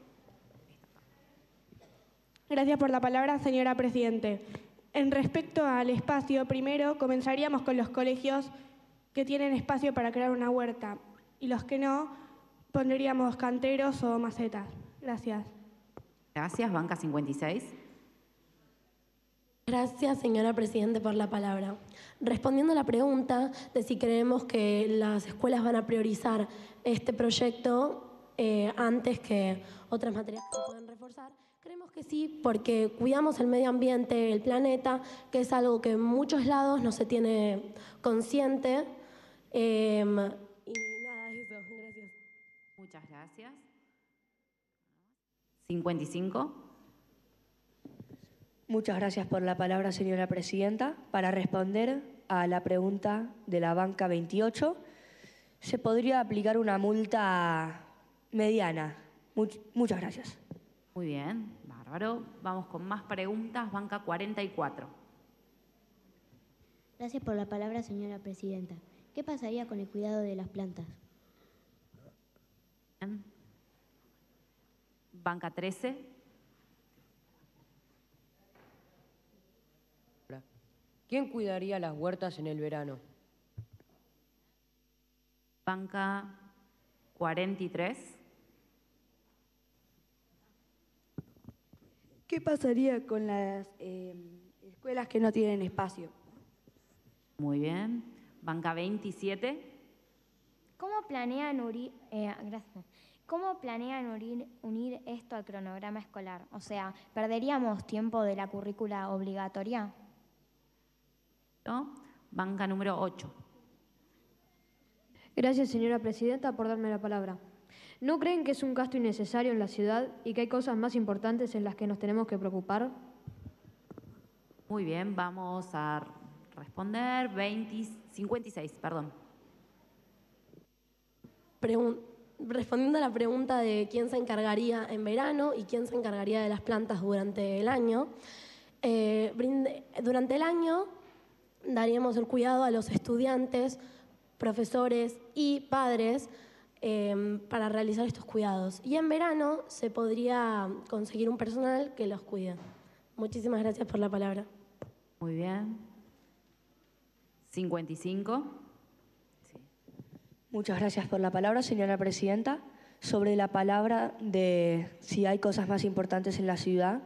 Gracias por la palabra, señora Presidente. En respecto al espacio, primero comenzaríamos con los colegios que tienen espacio para crear una huerta y los que no, pondríamos canteros o macetas. Gracias. Gracias, banca 56. Gracias, señora Presidente, por la palabra. Respondiendo a la pregunta de si creemos que las escuelas van a priorizar este proyecto antes que otras materias que se pueden reforzar, creemos que sí, porque cuidamos el medio ambiente, el planeta, que es algo que en muchos lados no se tiene consciente. Y nada, eso. Gracias. Muchas gracias. 55. Muchas gracias por la palabra, señora Presidenta. Para responder a la pregunta de la banca 28, se podría aplicar una multa mediana. Muchas gracias. Muy bien, bárbaro. Vamos con más preguntas. Banca 44. Gracias por la palabra, señora Presidenta. ¿Qué pasaría con el cuidado de las plantas? Bien. Banca 13. ¿Quién cuidaría las huertas en el verano? Banca 43. ¿Qué pasaría con las escuelas que no tienen espacio? Muy bien. Banca 27. ¿Cómo planean unir esto al cronograma escolar? O sea, ¿perderíamos tiempo de la currícula obligatoria? ¿No? Banca número 8. Gracias, señora Presidenta, por darme la palabra. ¿No creen que es un gasto innecesario en la ciudad y que hay cosas más importantes en las que nos tenemos que preocupar? Muy bien, vamos a responder 56, perdón. Respondiendo a la pregunta de quién se encargaría en verano y quién se encargaría de las plantas durante el año, durante el año daríamos el cuidado a los estudiantes, profesores y padres para realizar estos cuidados. Y en verano se podría conseguir un personal que los cuide. Muchísimas gracias por la palabra. Muy bien. 55. Muchas gracias por la palabra, señora presidenta. Sobre la palabra de si hay cosas más importantes en la ciudad,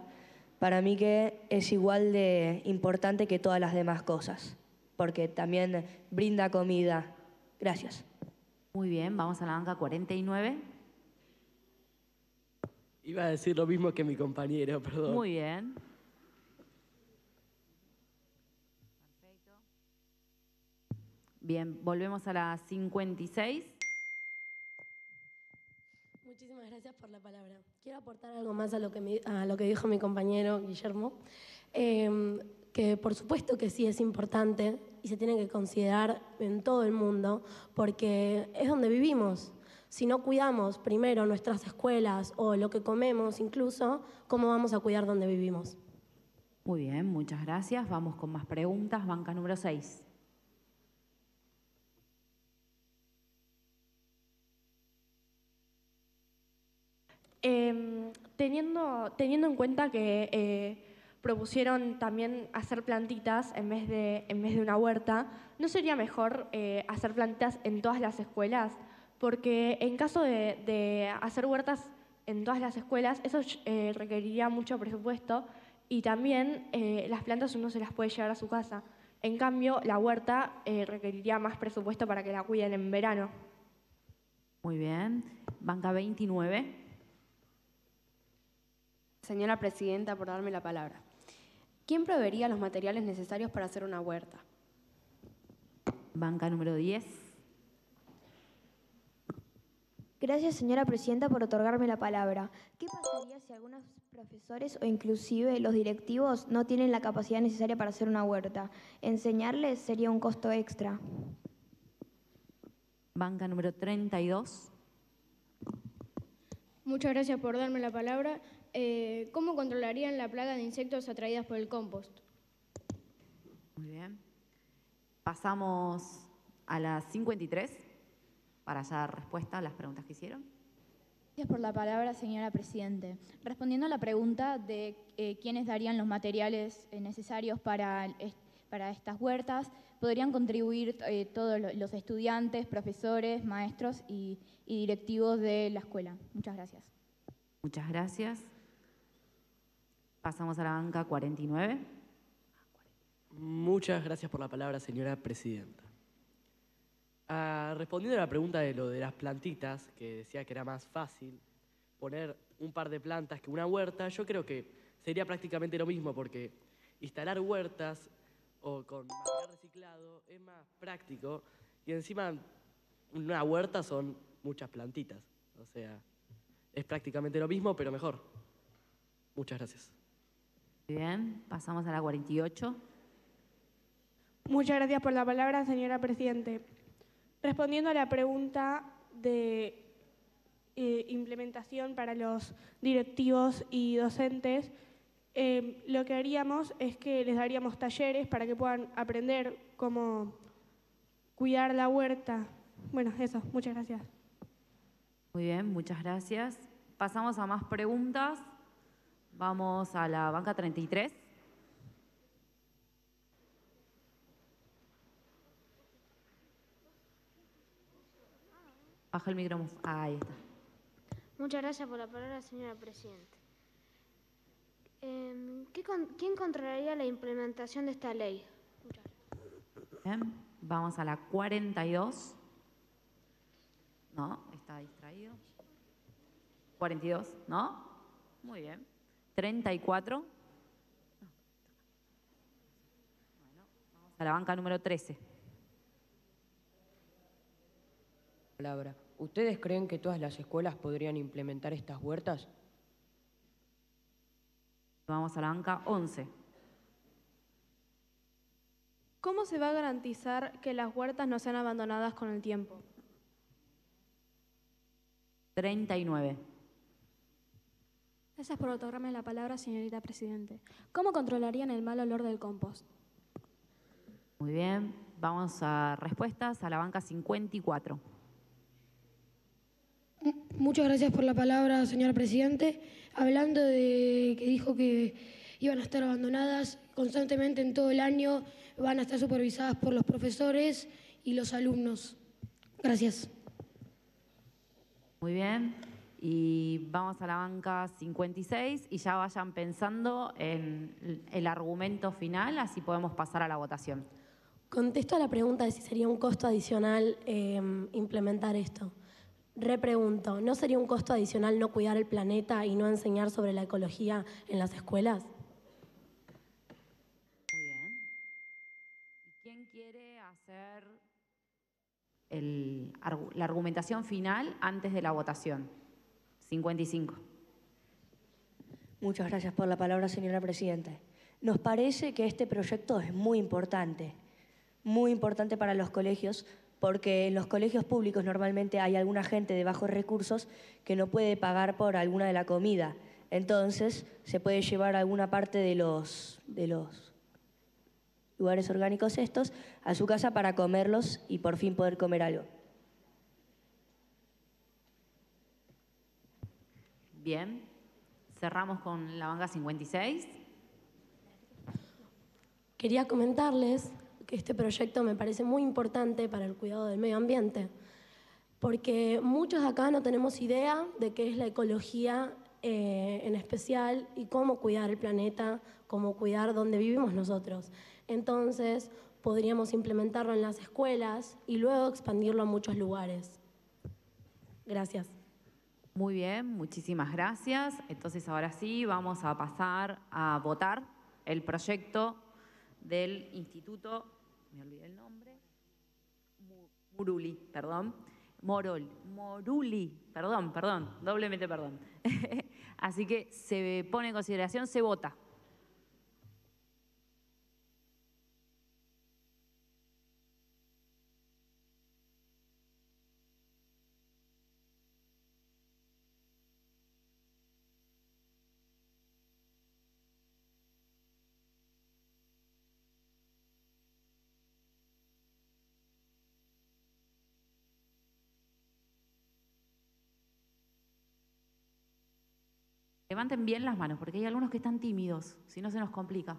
para mí que es igual de importante que todas las demás cosas, porque también brinda comida. Gracias. Muy bien, vamos a la banca 49. Iba a decir lo mismo que mi compañero, perdón. Muy bien. Perfecto. Bien, volvemos a la 56. Muchísimas gracias por la palabra. Quiero aportar algo más a lo que dijo mi compañero Guillermo, que por supuesto que sí es importante y se tiene que considerar en todo el mundo porque es donde vivimos. Si no cuidamos primero nuestras escuelas o lo que comemos incluso, ¿cómo vamos a cuidar donde vivimos? Muy bien, muchas gracias. Vamos con más preguntas. Banca número 6. Teniendo en cuenta que propusieron también hacer plantitas en vez de una huerta, ¿no sería mejor hacer plantitas en todas las escuelas? Porque en caso de hacer huertas en todas las escuelas, eso requeriría mucho presupuesto y también las plantas uno se las puede llevar a su casa. En cambio, la huerta requeriría más presupuesto para que la cuiden en verano. Muy bien. Banca 29. Señora presidenta, por darme la palabra. ¿Quién proveería los materiales necesarios para hacer una huerta? Banca número 10. Gracias, señora presidenta, por otorgarme la palabra. ¿Qué pasaría si algunos profesores o inclusive los directivos no tienen la capacidad necesaria para hacer una huerta? Enseñarles sería un costo extra. Banca número 32. Muchas gracias por darme la palabra. ¿Cómo controlarían la plaga de insectos atraídas por el compost? Muy bien. Pasamos a la 53 para ya dar respuesta a las preguntas que hicieron. Gracias por la palabra, señora presidente. Respondiendo a la pregunta de quiénes darían los materiales necesarios para estas huertas, podrían contribuir todos los estudiantes, profesores, maestros y directivos de la escuela. Muchas gracias. Muchas gracias. Pasamos a la banca 49. Muchas gracias por la palabra, señora presidenta. Respondiendo a la pregunta de lo de las plantitas, que decía que era más fácil poner un par de plantas que una huerta, yo creo que sería prácticamente lo mismo, porque instalar huertas o con material reciclado es más práctico y encima una huerta son muchas plantitas. O sea, es prácticamente lo mismo, pero mejor. Muchas gracias. Bien, pasamos a la 48. Muchas gracias por la palabra, señora presidente. Respondiendo a la pregunta de implementación para los directivos y docentes, lo que haríamos es que les daríamos talleres para que puedan aprender cómo cuidar la huerta. Bueno, eso, muchas gracias. Muy bien, muchas gracias. Pasamos a más preguntas. Vamos a la banca 33. Baja el micrófono. Ahí está. Muchas gracias por la palabra, señora presidenta. ¿Quién controlaría la implementación de esta ley? Bien, vamos a la 42. No, está distraído. 42, ¿no? Muy bien. 34. Bueno, vamos a la banca número 13. Palabra. ¿Ustedes creen que todas las escuelas podrían implementar estas huertas? Vamos a la banca 11. ¿Cómo se va a garantizar que las huertas no sean abandonadas con el tiempo? 39. Gracias por otorgarme la palabra, señorita presidente. ¿Cómo controlarían el mal olor del compost? Muy bien, vamos a respuestas a la banca 54. Muchas gracias por la palabra, señora Presidente. Hablando de que dijo que iban a estar abandonadas constantemente en todo el año, van a estar supervisadas por los profesores y los alumnos. Gracias. Muy bien, y vamos a la banca 56 y ya vayan pensando en el argumento final, así podemos pasar a la votación. Contesto a la pregunta de si sería un costo adicional implementar esto. Repregunto, ¿no sería un costo adicional no cuidar el planeta y no enseñar sobre la ecología en las escuelas? Muy bien. ¿Y quién quiere hacer la argumentación final antes de la votación? 55. Muchas gracias por la palabra, señora Presidenta. Nos parece que este proyecto es muy importante para los colegios, porque en los colegios públicos normalmente hay alguna gente de bajos recursos que no puede pagar por alguna de la comida. Entonces, se puede llevar alguna parte de los lugares orgánicos estos a su casa para comerlos y por fin poder comer algo. Bien, cerramos con la banca 56. Quería comentarles que este proyecto me parece muy importante para el cuidado del medio ambiente, porque muchos acá no tenemos idea de qué es la ecología en especial y cómo cuidar el planeta, cómo cuidar donde vivimos nosotros. Entonces, podríamos implementarlo en las escuelas y luego expandirlo a muchos lugares. Gracias. Muy bien, muchísimas gracias. Entonces, ahora sí, vamos a pasar a votar el proyecto del Instituto, me olvidé el nombre, Moruli, doblemente perdón. Así que se pone en consideración, se vota. Levanten bien las manos, porque hay algunos que están tímidos, si no se nos complica.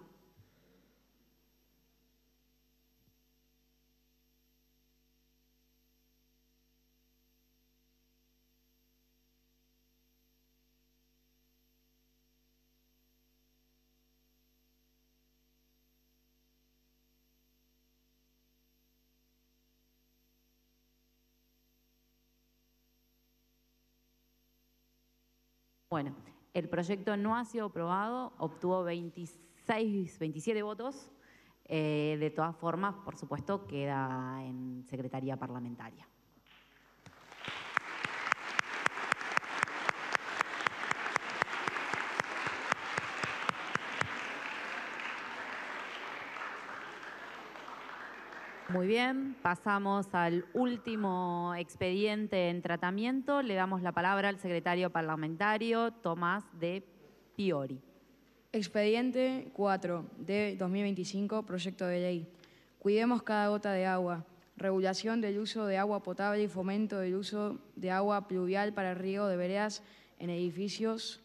Bueno, el proyecto no ha sido aprobado, obtuvo 27 votos. De todas formas, por supuesto, queda en Secretaría Parlamentaria. Muy bien, pasamos al último expediente en tratamiento. Le damos la palabra al secretario parlamentario, Tomás de Piori. Expediente 4 de 2025, proyecto de ley. Cuidemos cada gota de agua. Regulación del uso de agua potable y fomento del uso de agua pluvial para el riego de veredas en edificios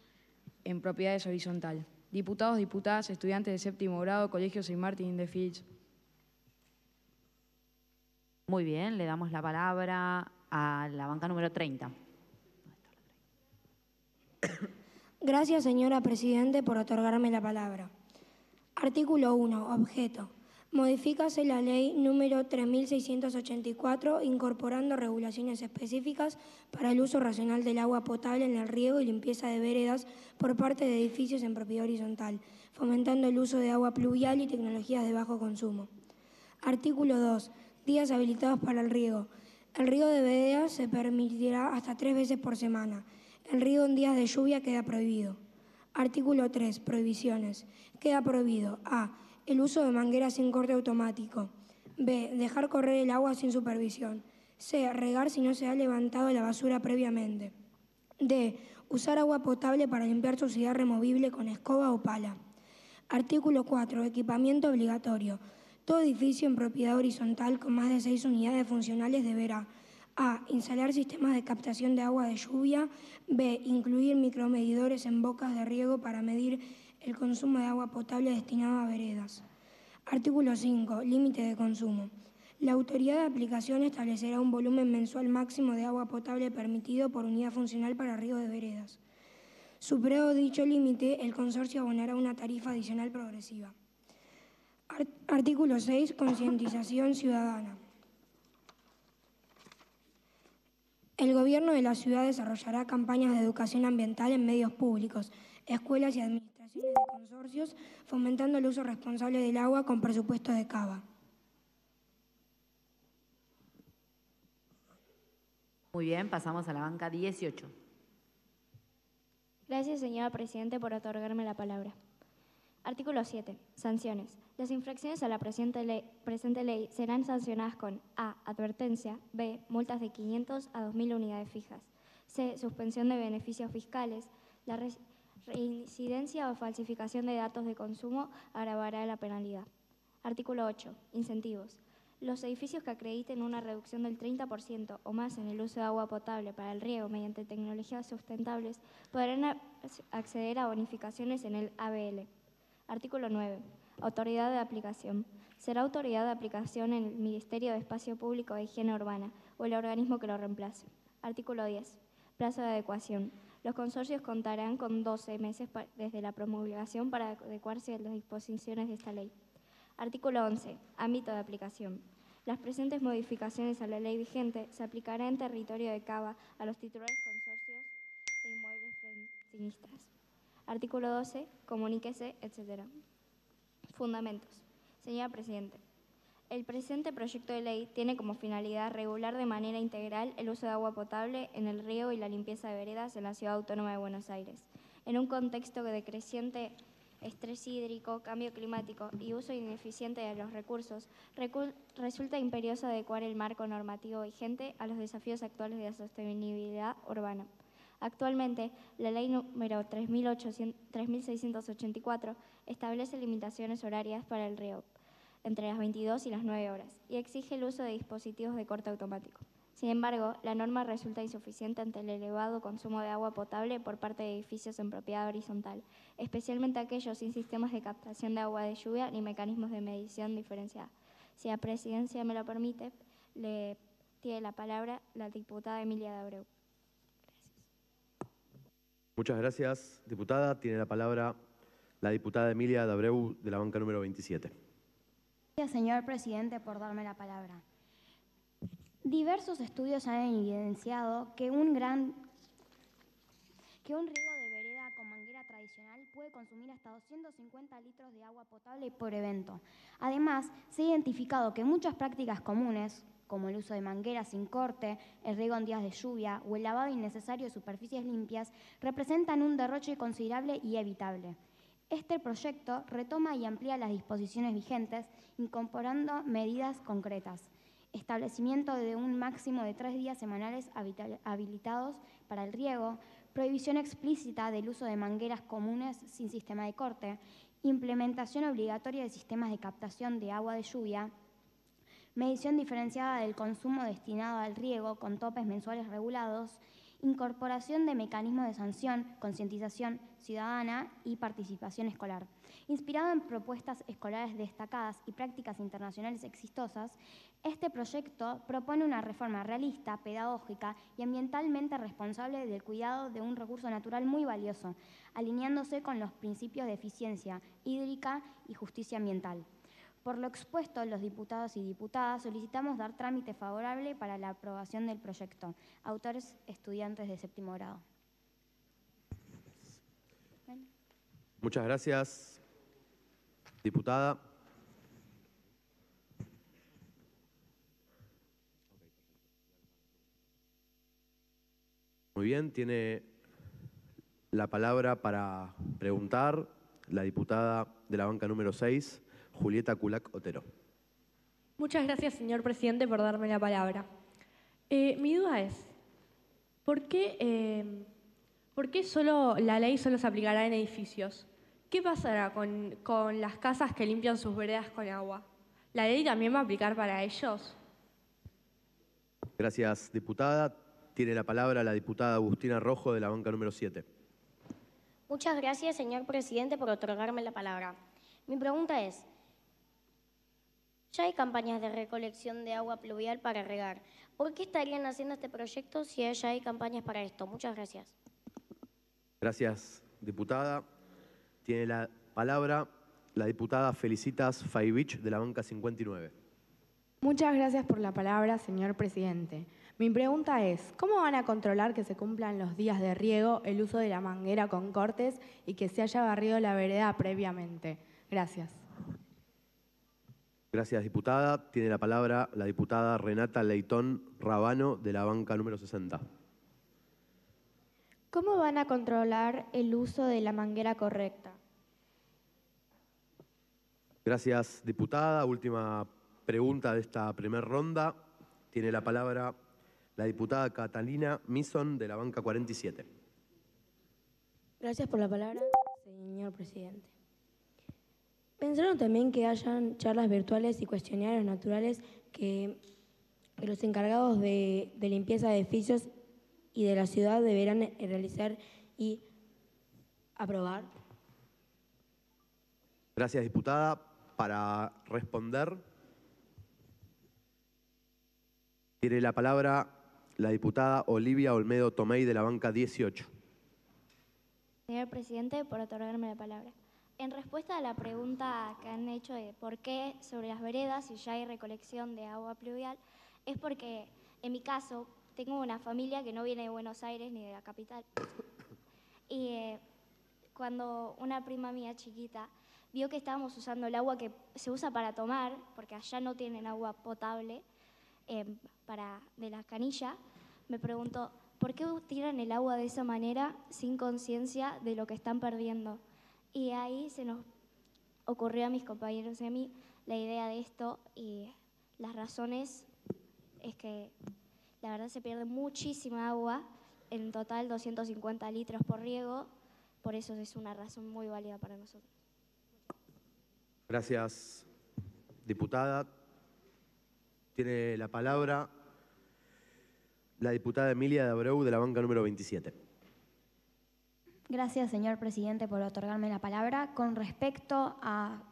en propiedades horizontal. Diputados, diputadas, estudiantes de séptimo grado, Colegio Saint Martin de Fields. Muy bien, le damos la palabra a la banca número 30. Gracias, señora Presidente, por otorgarme la palabra. Artículo 1. Objeto. Modifícase la ley número 3684, incorporando regulaciones específicas para el uso racional del agua potable en el riego y limpieza de veredas por parte de edificios en propiedad horizontal, fomentando el uso de agua pluvial y tecnologías de bajo consumo. Artículo 2. Días habilitados para el riego. El riego de veredas se permitirá hasta 3 veces por semana. El riego en días de lluvia queda prohibido. Artículo 3. Prohibiciones. Queda prohibido: A. El uso de mangueras sin corte automático. B. Dejar correr el agua sin supervisión. C. Regar si no se ha levantado la basura previamente. D. Usar agua potable para limpiar suciedad removible con escoba o pala. Artículo 4. Equipamiento obligatorio. Todo edificio en propiedad horizontal con más de 6 unidades funcionales deberá: A. Instalar sistemas de captación de agua de lluvia. B. Incluir micromedidores en bocas de riego para medir el consumo de agua potable destinado a veredas. Artículo 5. Límite de consumo. La autoridad de aplicación establecerá un volumen mensual máximo de agua potable permitido por unidad funcional para riego de veredas. Superado dicho límite, el consorcio abonará una tarifa adicional progresiva. Artículo 6. Concientización ciudadana. El Gobierno de la ciudad desarrollará campañas de educación ambiental en medios públicos, escuelas y administraciones de consorcios, fomentando el uso responsable del agua con presupuesto de CABA. Muy bien, pasamos a la banca 18. Gracias, señora Presidente, por otorgarme la palabra. Artículo 7. Sanciones. Las infracciones a la presente ley serán sancionadas con A. Advertencia. B. Multas de 500 a 2.000 unidades fijas. C. Suspensión de beneficios fiscales. La reincidencia o falsificación de datos de consumo agravará la penalidad. Artículo 8. Incentivos. Los edificios que acrediten una reducción del 30% o más en el uso de agua potable para el riego mediante tecnologías sustentables podrán acceder a bonificaciones en el ABL. Artículo 9. Autoridad de aplicación. Será autoridad de aplicación en el Ministerio de Espacio Público e Higiene Urbana o el organismo que lo reemplace. Artículo 10. Plazo de adecuación. Los consorcios contarán con 12 meses desde la promulgación para adecuarse a las disposiciones de esta ley. Artículo 11. Ámbito de aplicación. Las presentes modificaciones a la ley vigente se aplicarán en territorio de CABA a los titulares consorcios de inmuebles frentinistas. Artículo 12. Comuníquese, etc. Fundamentos. Señora Presidente, el presente proyecto de ley tiene como finalidad regular de manera integral el uso de agua potable en el riego y la limpieza de veredas en la Ciudad Autónoma de Buenos Aires, en un contexto de creciente estrés hídrico, cambio climático y uso ineficiente de los recursos. Resulta imperioso adecuar el marco normativo vigente a los desafíos actuales de la sostenibilidad urbana. Actualmente, la Ley número 3684 establece limitaciones horarias para el riego, entre las 22 y las 9 horas, y exige el uso de dispositivos de corte automático. Sin embargo, la norma resulta insuficiente ante el elevado consumo de agua potable por parte de edificios en propiedad horizontal, especialmente aquellos sin sistemas de captación de agua de lluvia ni mecanismos de medición diferenciada. Si la Presidencia me lo permite, le tiene la palabra la diputada Emilia de Abreu. Muchas gracias, diputada. Tiene la palabra la diputada Emilia de Abreu, de la banca número 27. Gracias, señor presidente, por darme la palabra. Diversos estudios han evidenciado que un riego de vereda con manguera tradicional puede consumir hasta 250 litros de agua potable por evento. Además, se ha identificado que muchas prácticas comunes, como el uso de mangueras sin corte, el riego en días de lluvia o el lavado innecesario de superficies limpias, representan un derroche considerable y evitable. Este proyecto retoma y amplía las disposiciones vigentes, incorporando medidas concretas. Establecimiento de un máximo de 3 días semanales habilitados para el riego, prohibición explícita del uso de mangueras comunes sin sistema de corte, implementación obligatoria de sistemas de captación de agua de lluvia, medición diferenciada del consumo destinado al riego con topes mensuales regulados, incorporación de mecanismos de sanción, concientización ciudadana y participación escolar. Inspirado en propuestas escolares destacadas y prácticas internacionales exitosas, este proyecto propone una reforma realista, pedagógica y ambientalmente responsable del cuidado de un recurso natural muy valioso, alineándose con los principios de eficiencia hídrica y justicia ambiental. Por lo expuesto, los diputados y diputadas solicitamos dar trámite favorable para la aprobación del proyecto. Autores, estudiantes de 7º grado. Muchas gracias, diputada. Muy bien, tiene la palabra para preguntar la diputada de la banca número 6, Julieta Culac Otero. Muchas gracias, señor presidente, por darme la palabra. Mi duda es, ¿por qué la ley solo se aplicará en edificios? ¿Qué pasará con las casas que limpian sus veredas con agua? ¿La ley también va a aplicar para ellos? Gracias, diputada. Tiene la palabra la diputada Agustina Rojo de la banca número 7. Muchas gracias, señor presidente, por otorgarme la palabra. Mi pregunta es, ya hay campañas de recolección de agua pluvial para regar. ¿Por qué estarían haciendo este proyecto si ya hay campañas para esto? Muchas gracias. Gracias, diputada. Tiene la palabra la diputada Felicitas Faivich de la banca 59. Muchas gracias por la palabra, señor presidente. Mi pregunta es, ¿cómo van a controlar que se cumplan los días de riego, el uso de la manguera con cortes y que se haya barrido la vereda previamente? Gracias. Gracias, diputada. Tiene la palabra la diputada Renata Leitón Rabano de la banca número 60. ¿Cómo van a controlar el uso de la manguera correcta? Gracias, diputada. Última pregunta de esta primera ronda. Tiene la palabra la diputada Catalina Mison de la banca 47. Gracias por la palabra, señor presidente. ¿Pensaron también que hayan charlas virtuales y cuestionarios naturales que los encargados de limpieza de edificios y de la ciudad deberán realizar y aprobar? Gracias, diputada. Para responder, tiene la palabra la diputada Olivia Olmedo Tomei de la banca 18. Señor presidente, por otorgarme la palabra. En respuesta a la pregunta que han hecho de por qué sobre las veredas si ya hay recolección de agua pluvial, es porque en mi caso tengo una familia que no viene de Buenos Aires ni de la capital. Y cuando una prima mía chiquita vio que estábamos usando el agua que se usa para tomar, porque allá no tienen agua potable de la canilla, me preguntó, ¿por qué tiran el agua de esa manera sin conciencia de lo que están perdiendo? Y ahí se nos ocurrió a mis compañeros y a mí la idea de esto, y las razones es que la verdad se pierde muchísima agua, en total 250 litros por riego, por eso es una razón muy válida para nosotros. Gracias, diputada. Tiene la palabra la diputada Emilia de Abreu de la banca número 27. Gracias, señor presidente, por otorgarme la palabra. Con respecto a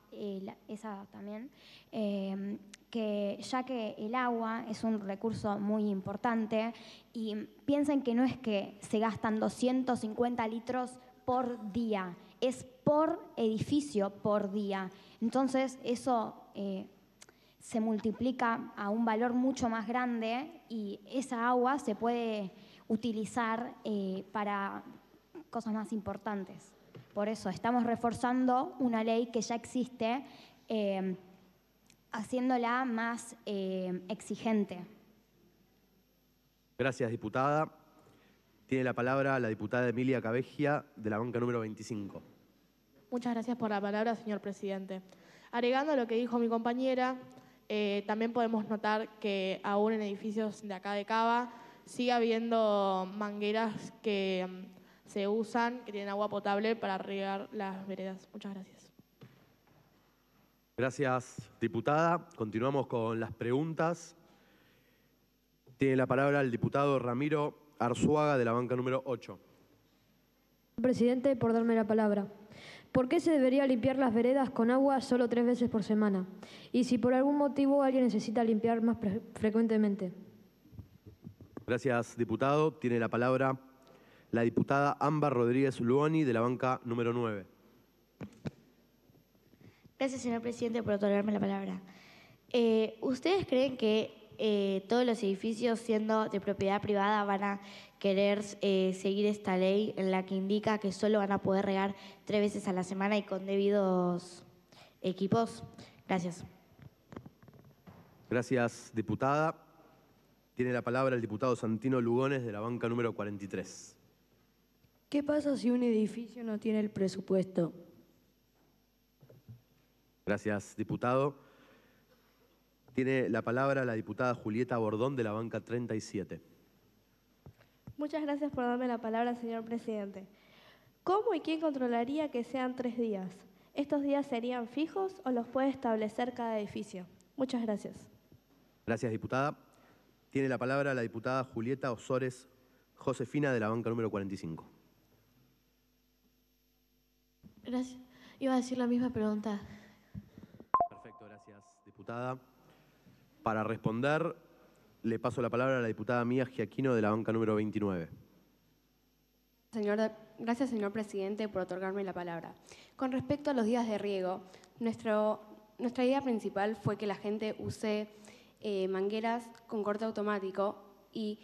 esa también, que ya que el agua es un recurso muy importante y piensen que no es que se gastan 250 litros por día, es por edificio por día. Entonces eso se multiplica a un valor mucho más grande y esa agua se puede utilizar para cosas más importantes. Por eso estamos reforzando una ley que ya existe, haciéndola más exigente. Gracias, diputada. Tiene la palabra la diputada Emilia Cabegia de la banca número 25. Muchas gracias por la palabra, señor presidente. Agregando a lo que dijo mi compañera, también podemos notar que aún en edificios de acá de Cava sigue habiendo mangueras que se usan, que tienen agua potable para regar las veredas. Muchas gracias. Gracias, diputada. Continuamos con las preguntas. Tiene la palabra el diputado Ramiro Arzuaga de la banca número 8. Presidente, por darme la palabra. ¿Por qué se debería limpiar las veredas con agua solo 3 veces por semana? Y si por algún motivo alguien necesita limpiar más frecuentemente. Gracias, diputado. Tiene la palabra la diputada Ámbar Rodríguez Luoni de la banca número 9. Gracias, señor presidente, por otorgarme la palabra. ¿Ustedes creen que todos los edificios, siendo de propiedad privada, van a querer seguir esta ley en la que indica que solo van a poder regar 3 veces a la semana y con debidos equipos? Gracias. Gracias, diputada. Tiene la palabra el diputado Santino Lugones de la banca número 43. ¿Qué pasa si un edificio no tiene el presupuesto? Gracias, diputado. Tiene la palabra la diputada Julieta Bordón de la banca 37. Muchas gracias por darme la palabra, señor presidente. ¿Cómo y quién controlaría que sean 3 días? ¿Estos días serían fijos o los puede establecer cada edificio? Muchas gracias. Gracias, diputada. Tiene la palabra la diputada Julieta Osores Josefina, de la banca número 45. Gracias. Iba a decir la misma pregunta. Perfecto, gracias, diputada. Para responder, le paso la palabra a la diputada Mía Giaquino, de la banca número 29. Gracias, señor presidente, por otorgarme la palabra. Con respecto a los días de riego, nuestra idea principal fue que la gente use mangueras con corte automático y...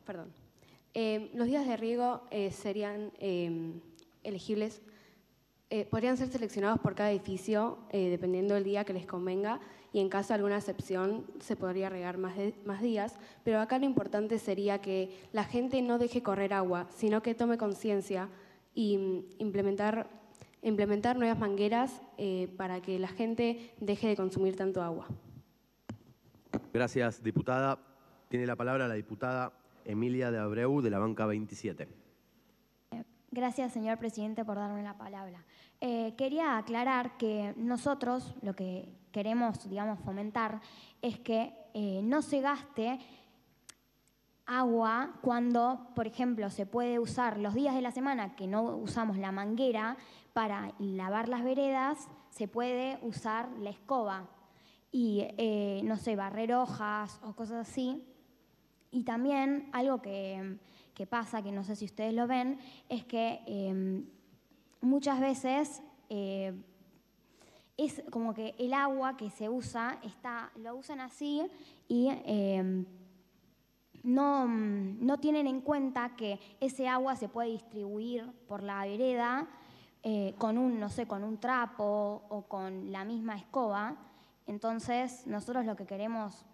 Perdón. Los días de riego serían elegibles, podrían ser seleccionados por cada edificio, dependiendo del día que les convenga, y en caso de alguna excepción se podría regar más días, pero acá lo importante sería que la gente no deje correr agua, sino que tome conciencia y implementar nuevas mangueras para que la gente deje de consumir tanto agua. Gracias, diputada. Tiene la palabra la diputada Emilia de Abreu, de la banca 27. Gracias, señor presidente, por darme la palabra. Quería aclarar que nosotros lo que queremos, digamos, fomentar es que no se gaste agua cuando, por ejemplo, se puede usar los días de la semana que no usamos la manguera para lavar las veredas, se puede usar la escoba y, no sé, barrer hojas o cosas así. Y también algo que pasa, que no sé si ustedes lo ven, es que muchas veces es como que el agua que se usa, lo usan así y no tienen en cuenta que ese agua se puede distribuir por la vereda con un trapo o con la misma escoba. Entonces, nosotros lo que queremos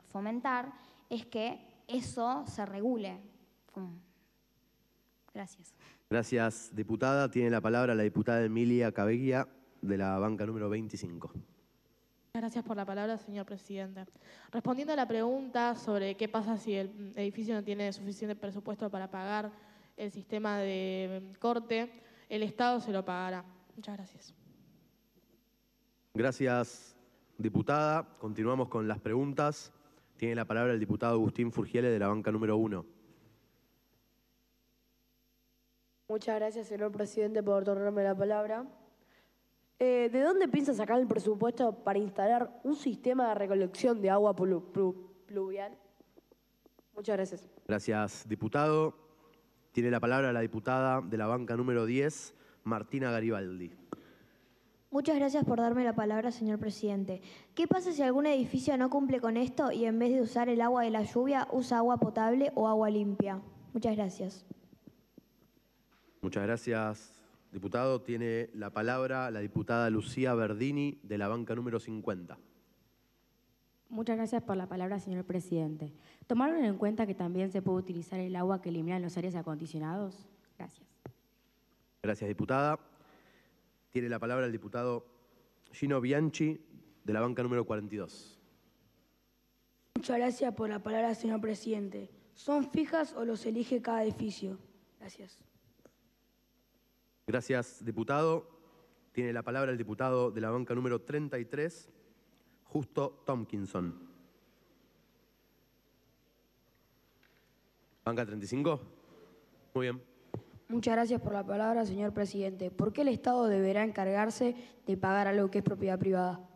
fomentar es que eso se regule. Gracias. Gracias, diputada. Tiene la palabra la diputada Emilia Cabeguía, de la banca número 25. Gracias por la palabra, señor presidente. Respondiendo a la pregunta sobre qué pasa si el edificio no tiene suficiente presupuesto para pagar el sistema de corte, el Estado se lo pagará. Muchas gracias. Gracias, diputada. Continuamos con las preguntas. Tiene la palabra el diputado Agustín Furgiele, de la banca número 1. Muchas gracias, señor presidente, por otorgarme la palabra. ¿De dónde piensa sacar el presupuesto para instalar un sistema de recolección de agua pluvial? Muchas gracias. Gracias, diputado. Tiene la palabra la diputada de la banca número 10, Martina Garibaldi. Muchas gracias por darme la palabra, señor presidente. ¿Qué pasa si algún edificio no cumple con esto y en vez de usar el agua de la lluvia usa agua potable o agua limpia? Muchas gracias. Muchas gracias, diputado. Tiene la palabra la diputada Lucía Verdini, de la banca número 50. Muchas gracias por la palabra, señor presidente. ¿Tomaron en cuenta que también se puede utilizar el agua que eliminan los aires acondicionados? Gracias. Gracias, diputada. Tiene la palabra el diputado Gino Bianchi, de la banca número 42. Muchas gracias por la palabra, señor presidente. ¿Son fijas o los elige cada edificio? Gracias. Gracias, diputado. Tiene la palabra el diputado de la banca número 33, Justo Tomkinson. ¿Banca 35? Muy bien. Muchas gracias por la palabra, señor presidente. ¿Por qué el Estado deberá encargarse de pagar algo que es propiedad privada?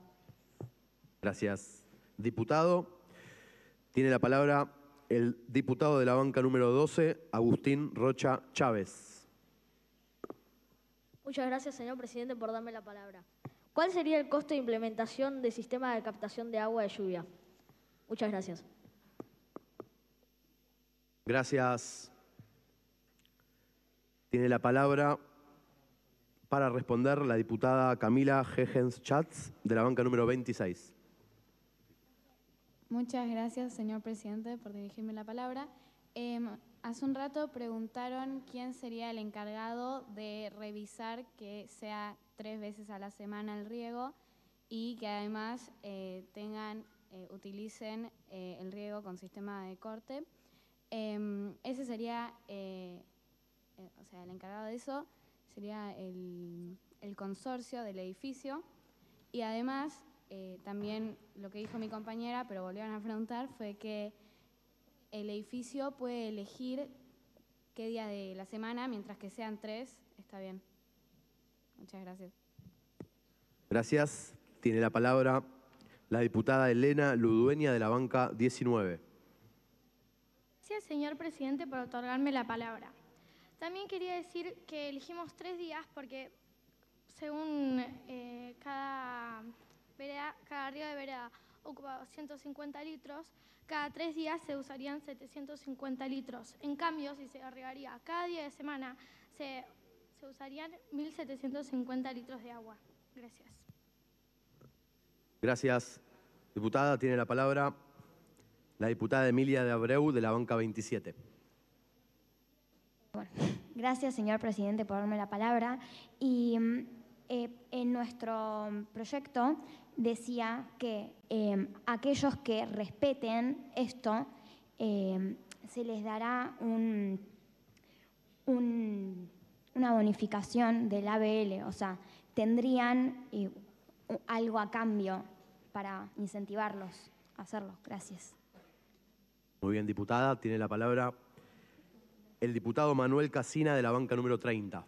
Gracias, diputado. Tiene la palabra el diputado de la banca número 12, Agustín Rocha Chávez. Muchas gracias, señor presidente, por darme la palabra. ¿Cuál sería el costo de implementación del sistema de captación de agua de lluvia? Muchas gracias. Gracias. Tiene la palabra para responder la diputada Camila Gegens Schatz, de la banca número 26. Muchas gracias, señor presidente, por dirigirme la palabra. Hace un rato preguntaron quién sería el encargado de revisar que sea 3 veces a la semana el riego y que además utilicen el riego con sistema de corte. Ese sería, el encargado de eso sería el consorcio del edificio. Y además, también lo que dijo mi compañera, pero volvieron a preguntar, fue que el edificio puede elegir qué día de la semana, mientras que sean 3, está bien. Muchas gracias. Gracias. Tiene la palabra la diputada Elena Ludueña de la banca 19. Gracias, señor presidente, por otorgarme la palabra. También quería decir que elegimos 3 días porque según cada río de vereda ocupa 150 litros, cada 3 días se usarían 750 litros. En cambio, si se regaría cada día de semana, se usarían 1.750 litros de agua. Gracias. Gracias, diputada. Tiene la palabra la diputada Emilia de Abreu de la banca 27. Bueno, gracias, señor presidente, por darme la palabra. Y en nuestro proyecto decía que aquellos que respeten esto se les dará una bonificación del ABL, o sea, tendrían algo a cambio para incentivarlos a hacerlo. Gracias. Muy bien, diputada. Tiene la palabra el diputado Manuel Casina de la banca número 30.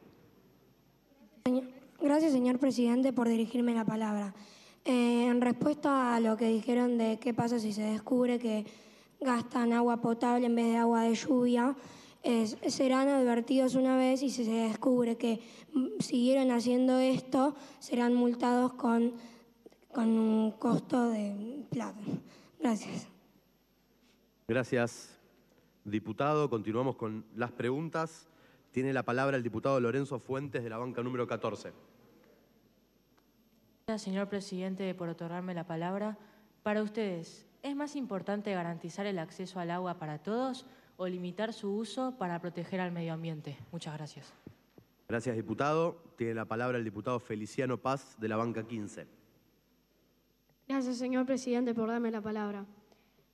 Gracias, señor presidente, por dirigirme la palabra. En respuesta a lo que dijeron de qué pasa si se descubre que gastan agua potable en vez de agua de lluvia, serán advertidos una vez y si se descubre que siguieron haciendo esto, serán multados con un costo de plata. Gracias. Gracias, diputado. Continuamos con las preguntas. Tiene la palabra el diputado Lorenzo Fuentes de la banca número 14. Gracias, señor presidente, por otorgarme la palabra. Para ustedes, ¿es más importante garantizar el acceso al agua para todos o limitar su uso para proteger al medio ambiente? Muchas gracias. Gracias, diputado. Tiene la palabra el diputado Feliciano Paz de la banca 15. Gracias, señor presidente, por darme la palabra.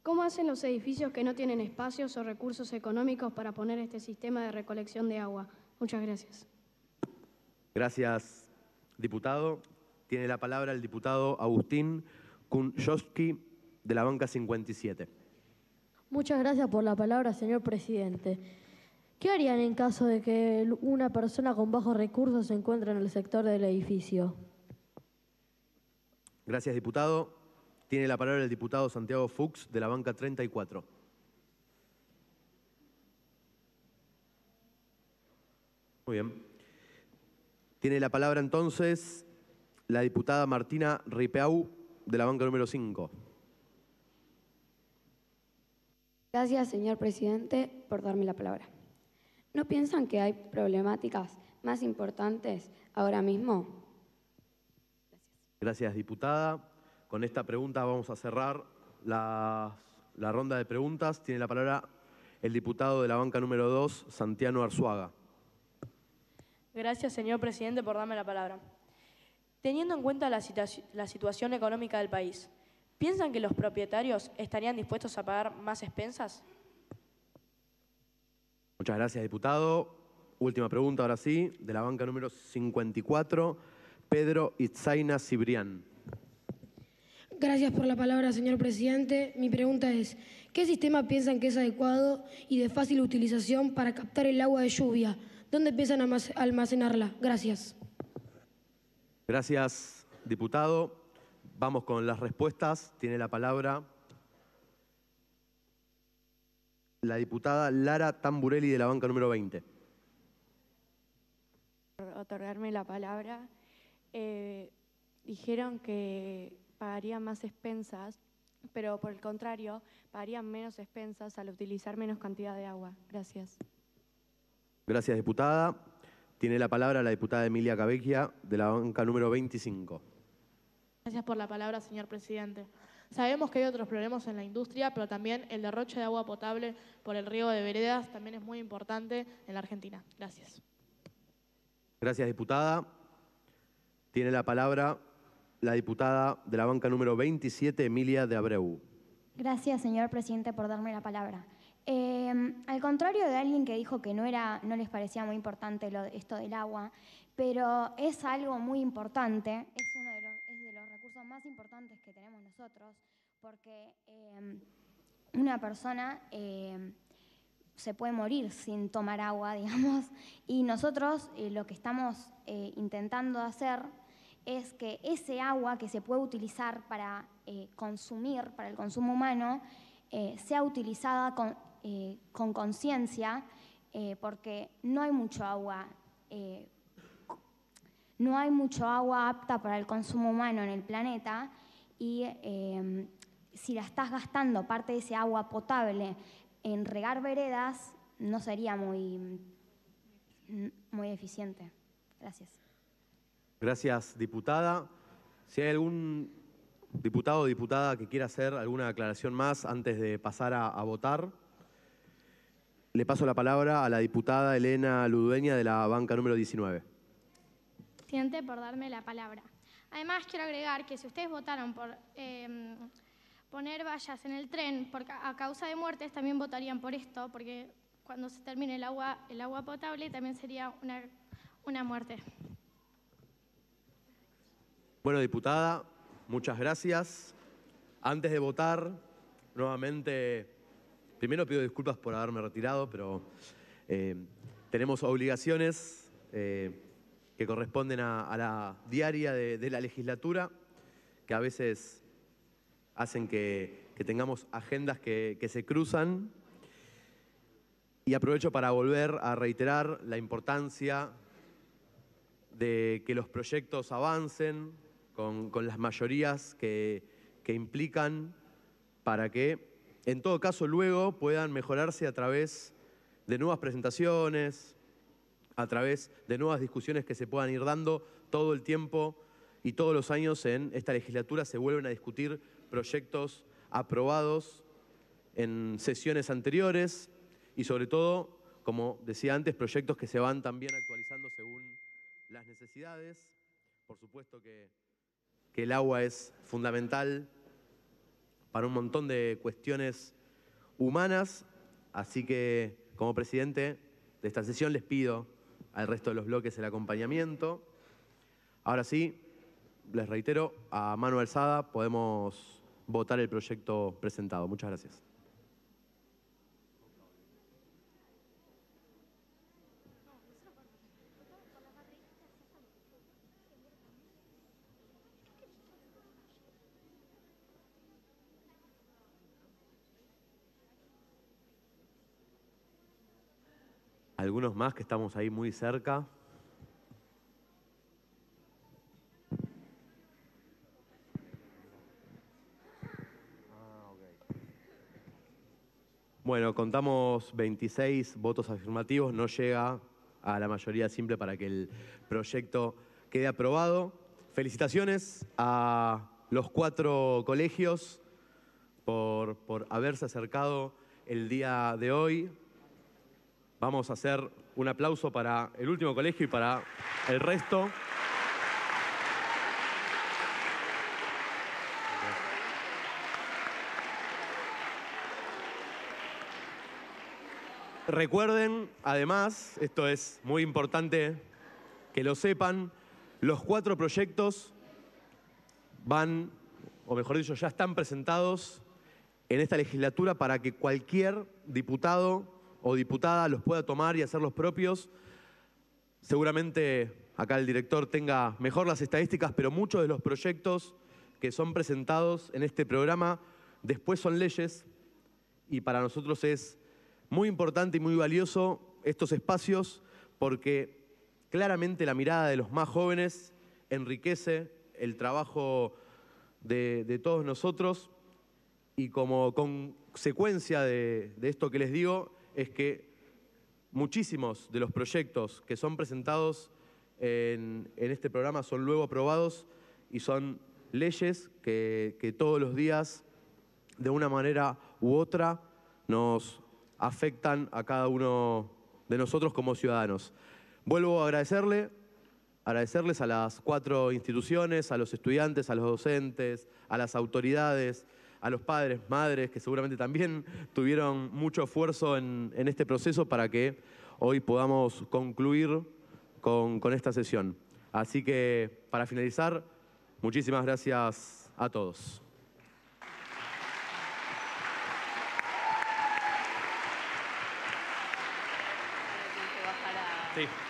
¿Cómo hacen los edificios que no tienen espacios o recursos económicos para poner este sistema de recolección de agua? Muchas gracias. Gracias, diputado. Tiene la palabra el diputado Agustín Kunjowski de la banca 57. Muchas gracias por la palabra, señor presidente. ¿Qué harían en caso de que una persona con bajos recursos se encuentre en el sector del edificio? Gracias, diputado. Tiene la palabra el diputado Santiago Fuchs de la banca 34. Muy bien. Tiene la palabra entonces la diputada Martina Ripeau de la banca número 5. Gracias, señor presidente, por darme la palabra. ¿No piensan que hay problemáticas más importantes ahora mismo? Gracias, diputada. Con esta pregunta vamos a cerrar la ronda de preguntas. Tiene la palabra el diputado de la banca número 2, Santiano Arzuaga. Gracias, señor presidente, por darme la palabra. Teniendo en cuenta la situación económica del país, ¿piensan que los propietarios estarían dispuestos a pagar más expensas? Muchas gracias, diputado. Última pregunta, ahora sí, de la banca número 54, Pedro Itzaina Cibrián. Gracias por la palabra, señor presidente. Mi pregunta es, ¿qué sistema piensan que es adecuado y de fácil utilización para captar el agua de lluvia? ¿Dónde piensan almacenarla? Gracias. Gracias, diputado. Vamos con las respuestas. Tiene la palabra la diputada Lara Tamburelli de la banca número 20. Por otorgarme la palabra, dijeron que pagarían más expensas, pero por el contrario, pagarían menos expensas al utilizar menos cantidad de agua. Gracias. Gracias, diputada. Tiene la palabra la diputada Emilia Cavecchia de la banca número 25. Gracias por la palabra, señor presidente. Sabemos que hay otros problemas en la industria, pero también el derroche de agua potable por el riego de veredas también es muy importante en la Argentina. Gracias. Gracias, diputada. Tiene la palabra la diputada de la banca número 27, Emilia de Abreu. Gracias, señor presidente, por darme la palabra. Al contrario de alguien que dijo que no les parecía muy importante esto del agua, pero es algo muy importante, es de los recursos más importantes que tenemos nosotros, porque una persona se puede morir sin tomar agua, digamos, y nosotros lo que estamos intentando hacer es que ese agua que se puede utilizar para consumir, para el consumo humano, sea utilizada con conciencia, porque no hay mucho agua apta para el consumo humano en el planeta, y si la estás gastando parte de ese agua potable en regar veredas, no sería muy eficiente. Gracias. Gracias, diputada. Si hay algún diputado o diputada que quiera hacer alguna aclaración más antes de pasar a votar, le paso la palabra a la diputada Elena Ludueña de la banca número 19. Presidente, por darme la palabra. Además, quiero agregar que si ustedes votaron por poner vallas en el tren a causa de muertes, también votarían por esto, porque cuando se termine el agua potable también sería una muerte. Bueno, diputada, muchas gracias. Antes de votar, nuevamente, primero pido disculpas por haberme retirado, pero tenemos obligaciones que corresponden a la diaria de la legislatura, que a veces hacen que tengamos agendas que se cruzan. Y aprovecho para volver a reiterar la importancia de que los proyectos avancen con las mayorías que implican, para que, en todo caso, luego puedan mejorarse a través de nuevas presentaciones, a través de nuevas discusiones que se puedan ir dando todo el tiempo, y todos los años en esta legislatura se vuelven a discutir proyectos aprobados en sesiones anteriores y, sobre todo, como decía antes, proyectos que se van también actualizando según las necesidades. Por supuesto que el agua es fundamental para un montón de cuestiones humanas, así que, como presidente de esta sesión, les pido al resto de los bloques el acompañamiento. Ahora sí, les reitero, a mano alzada podemos votar el proyecto presentado. Muchas gracias. Algunos más que estamos ahí muy cerca. Bueno, contamos 26 votos afirmativos, no llega a la mayoría simple para que el proyecto quede aprobado. Felicitaciones a los 4 colegios por haberse acercado el día de hoy. Vamos a hacer un aplauso para el último colegio y para el resto. Recuerden, además, esto es muy importante que lo sepan, los 4 proyectos van, o mejor dicho, ya están presentados en esta legislatura para que cualquier diputado o diputada los pueda tomar y hacer los propios. Seguramente acá el director tenga mejor las estadísticas, pero muchos de los proyectos que son presentados en este programa después son leyes, y para nosotros es muy importante y muy valioso estos espacios, porque claramente la mirada de los más jóvenes enriquece el trabajo de todos nosotros, y como consecuencia de esto que les digo, es que muchísimos de los proyectos que son presentados en este programa son luego aprobados y son leyes que todos los días, de una manera u otra, nos afectan a cada uno de nosotros como ciudadanos. Vuelvo a agradecerles a las 4 instituciones, a los estudiantes, a los docentes, a las autoridades, a los padres, madres, que seguramente también tuvieron mucho esfuerzo en este proceso para que hoy podamos concluir con esta sesión. Así que, para finalizar, muchísimas gracias a todos. Sí.